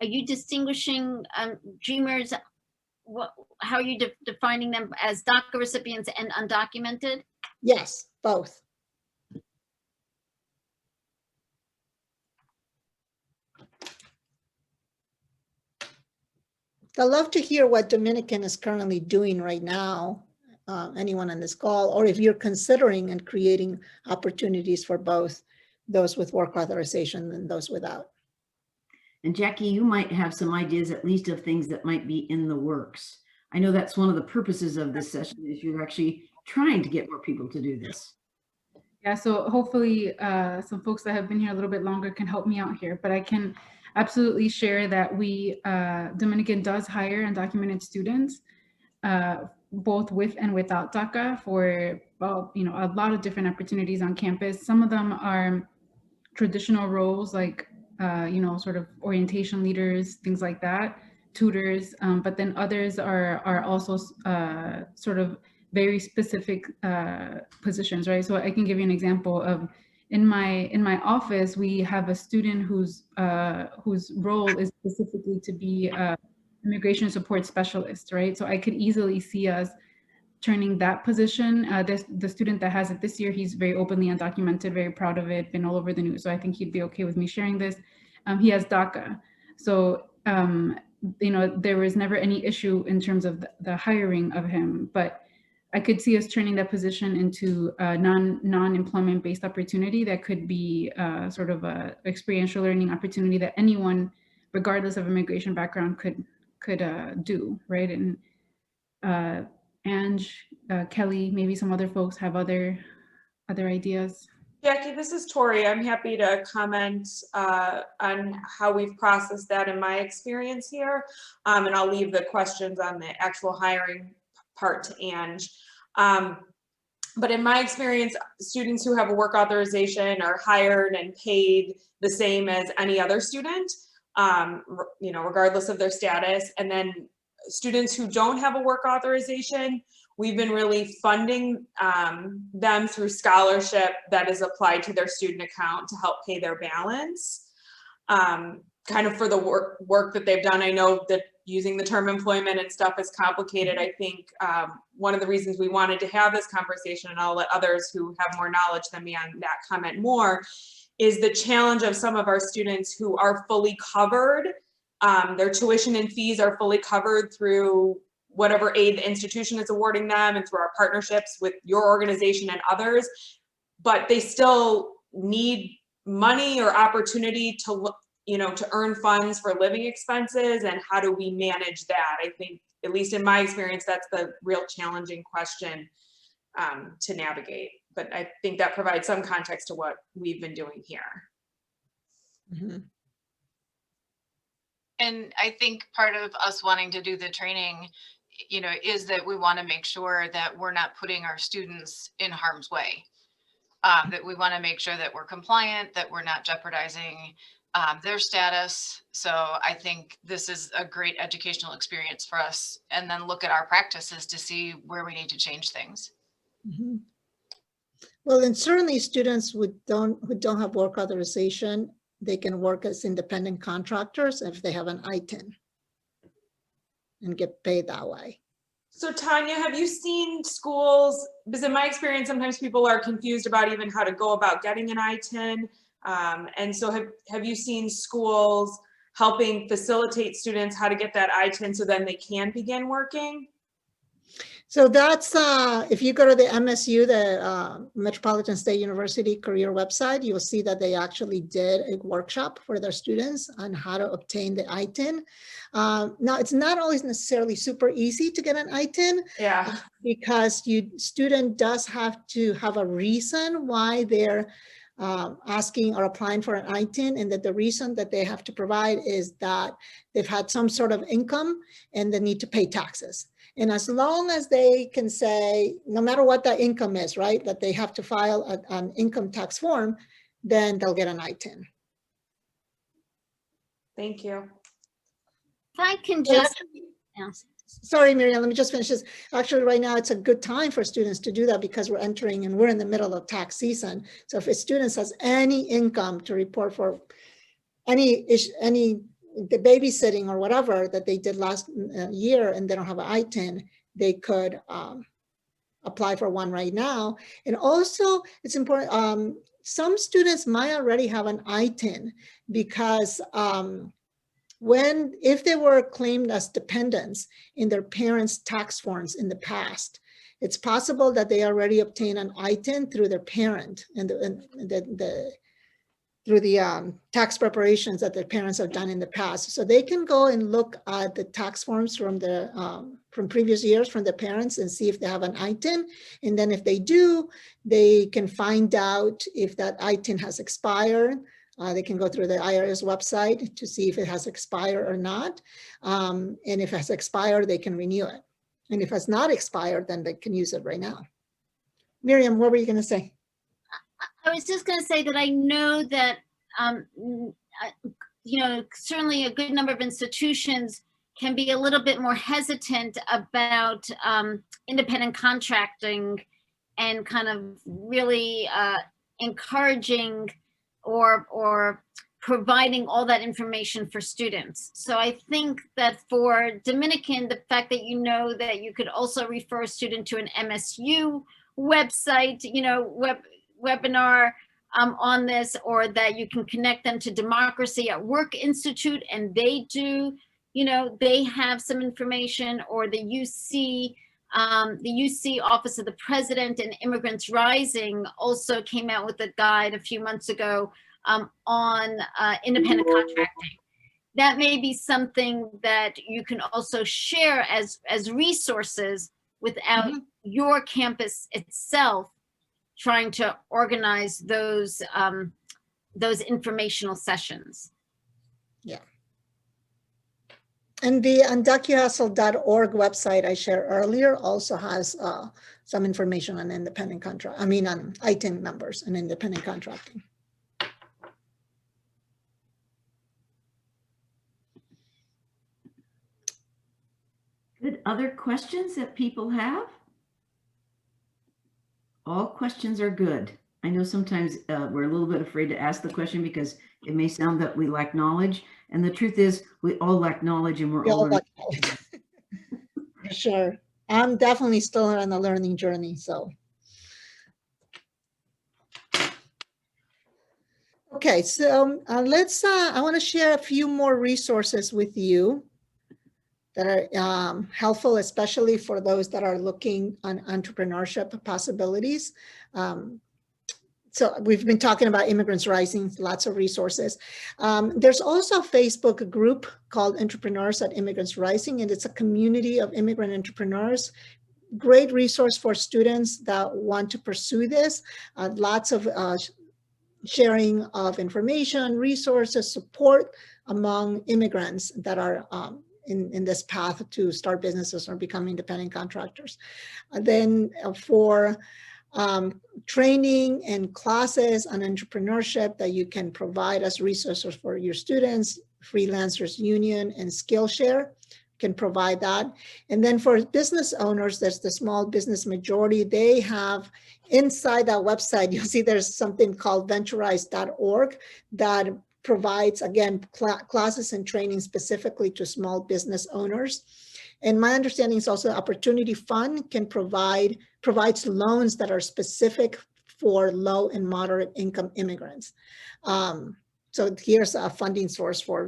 Are you distinguishing Dreamers? How are you defining them as DACA recipients and undocumented? Yes, both. I'd love to hear what Dominican is currently doing right now, anyone on this call, or if you're considering and creating opportunities for both those with work authorization and those without. And Jackie, you might have some ideas at least of things that might be in the works. I know that's one of the purposes of this session, is you're actually trying to get more people to do this. Yeah, so hopefully some folks that have been here a little bit longer can help me out here, but I can absolutely share that we, Dominican does hire undocumented students, both with and without DACA for, well, a lot of different opportunities on campus. Some of them are traditional roles like, sort of orientation leaders, things like that, tutors, but then others are also sort of very specific positions, right? So I can give you an example of in my office, we have a student whose role is specifically to be immigration support specialist, right? So I could easily see us turning that position. The student that has it this year, he's very openly undocumented, very proud of it, been all over the news. So I think he'd be okay with me sharing this. He has DACA. So, there was never any issue in terms of the hiring of him, but I could see us turning that position into a non-employment based opportunity that could be sort of a experiential learning opportunity that anyone, regardless of immigration background, could do, right? And Ange, Kelly, maybe some other folks have other ideas. Jackie, this is Tori. I'm happy to comment on how we've processed that in my experience here. And I'll leave the questions on the actual hiring part to Ange. But in my experience, students who have a work authorization are hired and paid the same as any other student, regardless of their status. And then students who don't have a work authorization, we've been really funding them through scholarship that is applied to their student account to help pay their balance, kind of for the work that they've done. I know that using the term employment and stuff is complicated. I think one of the reasons we wanted to have this conversation, and I'll let others who have more knowledge than me on that comment more, is the challenge of some of our students who are fully covered. Their tuition and fees are fully covered through whatever aid the institution is awarding them and through our partnerships with your organization and others, but they still need money or opportunity to earn funds for living expenses. And how do we manage that? I think, at least in my experience, that's the real challenging question to navigate. But I think that provides some context to what we've been doing here. Mm-hmm. And I think part of us wanting to do the training, is that we want to make sure that we're not putting our students in harm's way, that we want to make sure that we're compliant, that we're not jeopardizing their status. So I think this is a great educational experience for us, and then look at our practices to see where we need to change things. Mhm. Well, and certainly students who don't have work authorization, they can work as independent contractors if they have an I-10 and get paid that way. So Tanya, have you seen schools, because in my experience, sometimes people are confused about even how to go about getting an I-10. And so have you seen schools helping facilitate students how to get that I-10 so then they can begin working? So that's, if you go to the MSU, the Metropolitan State University career website, you'll see that they actually did a workshop for their students on how to obtain the I-10. Now, it's not always necessarily super easy to get an I-10. Yeah. Because student does have to have a reason why they're asking or applying for an I-10, and that the reason that they have to provide is that they've had some sort of income and they need to pay taxes. And as long as they can say, no matter what that income is, right, that they have to file an income tax form, then they'll get an I-10. Thank you. If I can just, Sorry, Miriam, let me just finish this. Actually, right now, it's a good time for students to do that because we're entering and we're in the middle of tax season. So if a student has any income to report for the babysitting or whatever that they did last year and they don't have an I-10, they could apply for one right now. And also, it's important, some students might already have an I-10 because if they were claimed as dependents in their parents' tax forms in the past, it's possible that they already obtained an I-10 through their parent and through the tax preparations that their parents have done in the past. So they can go and look at the tax forms from previous years from their parents and see if they have an I-10. And then if they do, they can find out if that I-10 has expired. They can go through the IRS website to see if it has expired or not. And if it has expired, they can renew it. And if it's not expired, then they can use it right now. Miriam, what were you going to say? I was just going to say that I know that, certainly a good number of institutions can be a little bit more hesitant about independent contracting and kind of really encouraging or providing all that information for students. So I think that for Dominican, the fact that that you could also refer a student to an MSU website, webinar on this, or that you can connect them to Democracy at Work Institute, and they do, they have some information, or the UC Office of the President and Immigrants Rising also came out with a guide a few months ago on independent contracting. That may be something that you can also share as resources without your campus itself trying to organize those informational sessions. Yeah. And the undocuhustle.org website I shared earlier also has some information on independent contract. on I-10 numbers and independent contracting. Good. Other questions that people have? All questions are good. I know sometimes we're a little bit afraid to ask the question because it may sound that we lack knowledge. And the truth is we all lack knowledge, and we're all learning. For sure. I'm definitely still on the learning journey, so. Okay, so I want to share a few more resources with you that are helpful, especially for those that are looking on entrepreneurship possibilities. So we've been talking about Immigrants Rising, lots of resources. There's also a Facebook group called Entrepreneurs at Immigrants Rising, and it's a community of immigrant entrepreneurs. Great resource for students that want to pursue this. Lots of sharing of information, resources, support among immigrants that are in this path to start businesses or become independent contractors. Then for training and classes on entrepreneurship that you can provide as resources for your students. Freelancers Union and Skillshare can provide that. And then for business owners, there's the Small Business Majority. They have inside that website, you'll see there's something called venturize.org that provides, again, classes and training specifically to small business owners. And my understanding is also Opportunity Fund can provides loans that are specific for low and moderate income immigrants. So here's a funding source for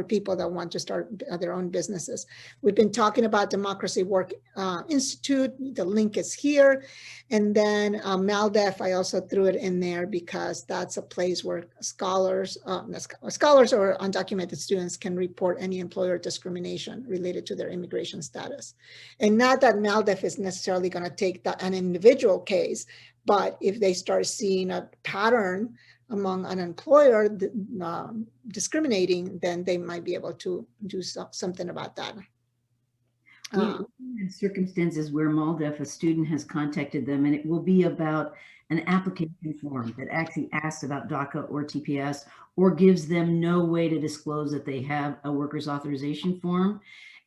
people that want to start their own businesses. We've been talking about Democracy Work Institute. The link is here. And then MALDEF, I also threw it in there because that's a place where scholars or undocumented students can report any employer discrimination related to their immigration status. And not that MALDEF is necessarily going to take an individual case, but if they start seeing a pattern among an employer discriminating, then they might be able to do something about that. In circumstances where MALDEF, a student has contacted them, and it will be about an application form that actually asks about DACA or TPS, or gives them no way to disclose that they have a workers' authorization form.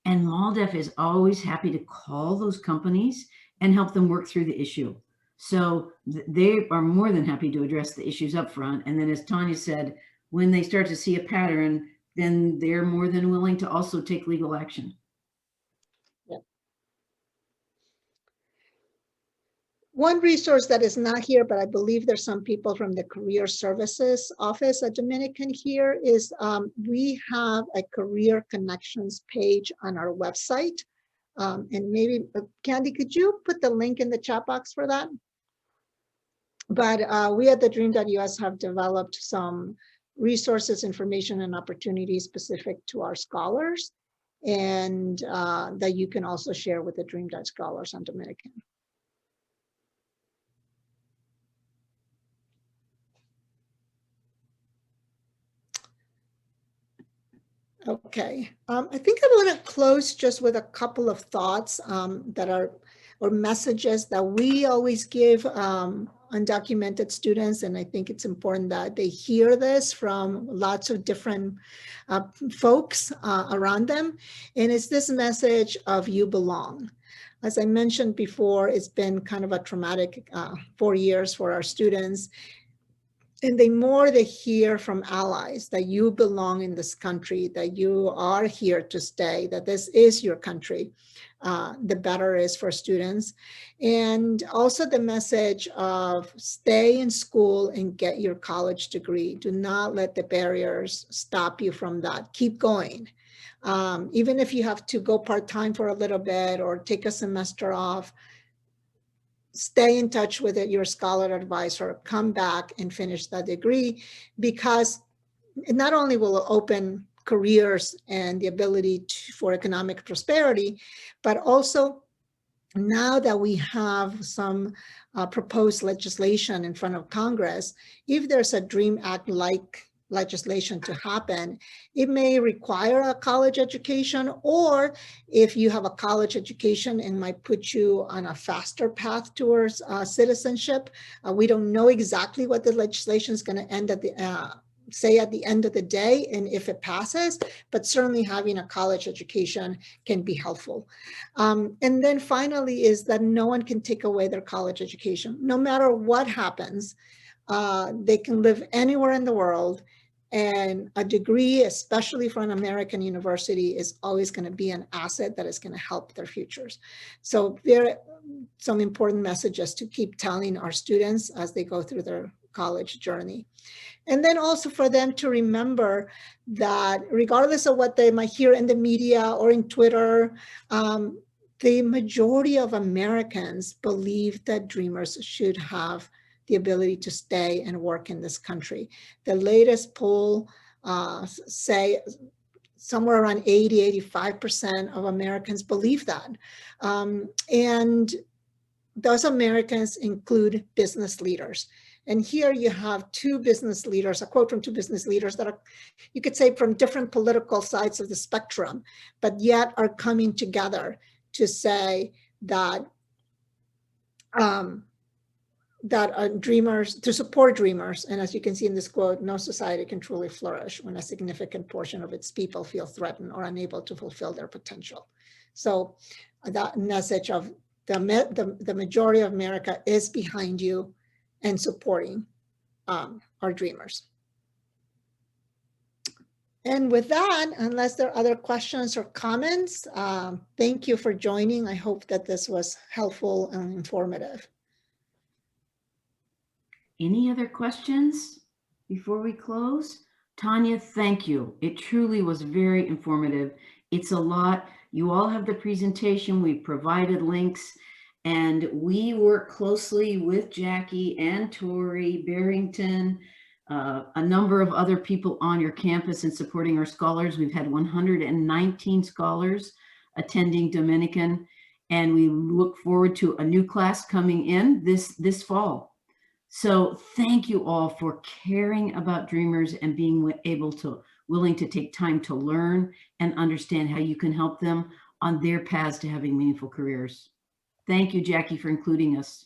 And MALDEF is always happy to call those companies and help them work through the issue. So they are more than happy to address the issues up front. And then, as Tanya said, when they start to see a pattern, then they're more than willing to also take legal action. Yeah. One resource that is not here, but I believe there's some people from the Career Services Office at Dominican here, is we have a Career Connections page on our website. And maybe, Candy, could you put the link in the chat box for that? But we at the Dream.us have developed some resources, information, and opportunities specific to our scholars, and that you can also share with the Dream scholars on Dominican. Okay, I think I want to close just with a couple of thoughts that are, or messages that we always give undocumented students, and I think it's important that they hear this from lots of different folks around them, and it's this message of you belong. As I mentioned before, it's been kind of a traumatic 4 years for our students. And the more they hear from allies that you belong in this country, that you are here to stay, that this is your country, the better it is for students. And also the message of stay in school and get your college degree. Do not let the barriers stop you from that. Keep going. Even if you have to go part-time for a little bit or take a semester off, stay in touch with your scholar advisor, come back and finish that degree, because it not only will open careers and the ability for economic prosperity, but also now that we have some proposed legislation in front of Congress, if there's a DREAM Act-like legislation to happen, it may require a college education, or if you have a college education, it might put you on a faster path towards citizenship. We don't know exactly what the legislation is going to end at the say at the end of the day, and if it passes, but certainly having a college education can be helpful. And then finally is that no one can take away their college education. No matter what happens, they can live anywhere in the world, and a degree, especially from an American university, is always going to be an asset that is going to help their futures. So there are some important messages to keep telling our students as they go through their college journey. And then also for them to remember that regardless of what they might hear in the media or in Twitter, the majority of Americans believe that Dreamers should have the ability to stay and work in this country. The latest poll say somewhere around 80–85% of Americans believe that. And those Americans include business leaders. And here you have two business leaders, a quote from two business leaders that are, you could say, from different political sides of the spectrum, but yet are coming together to say that dreamers, to support dreamers. And as you can see in this quote, no society can truly flourish when a significant portion of its people feel threatened or unable to fulfill their potential. So that message of the majority of America is behind you and supporting our dreamers. And with that, unless there are other questions or comments, thank you for joining. I hope that this was helpful and informative. Any other questions before we close? Tanya, thank you. It truly was very informative. It's a lot. You all have the presentation. We provided links, and we work closely with Jackie and Tori Barrington, a number of other people on your campus in supporting our scholars. We've had 119 scholars attending Dominican, and we look forward to a new class coming in this fall. So thank you all for caring about dreamers and being willing to take time to learn and understand how you can help them on their paths to having meaningful careers. Thank you, Jackie, for including us.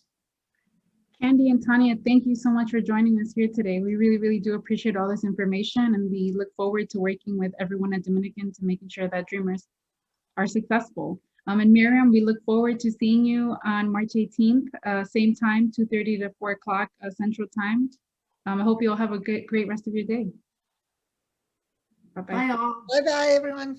Candy and Tanya, thank you so much for joining us here today. We really, really do appreciate all this information, and we look forward to working with everyone at Dominican to making sure that dreamers are successful. And Miriam, we look forward to seeing you on March 18th, same time, 2:30 to 4 o'clock Central Time. I hope you all have a great rest of your day. Bye-bye. Bye all. Bye-bye, everyone.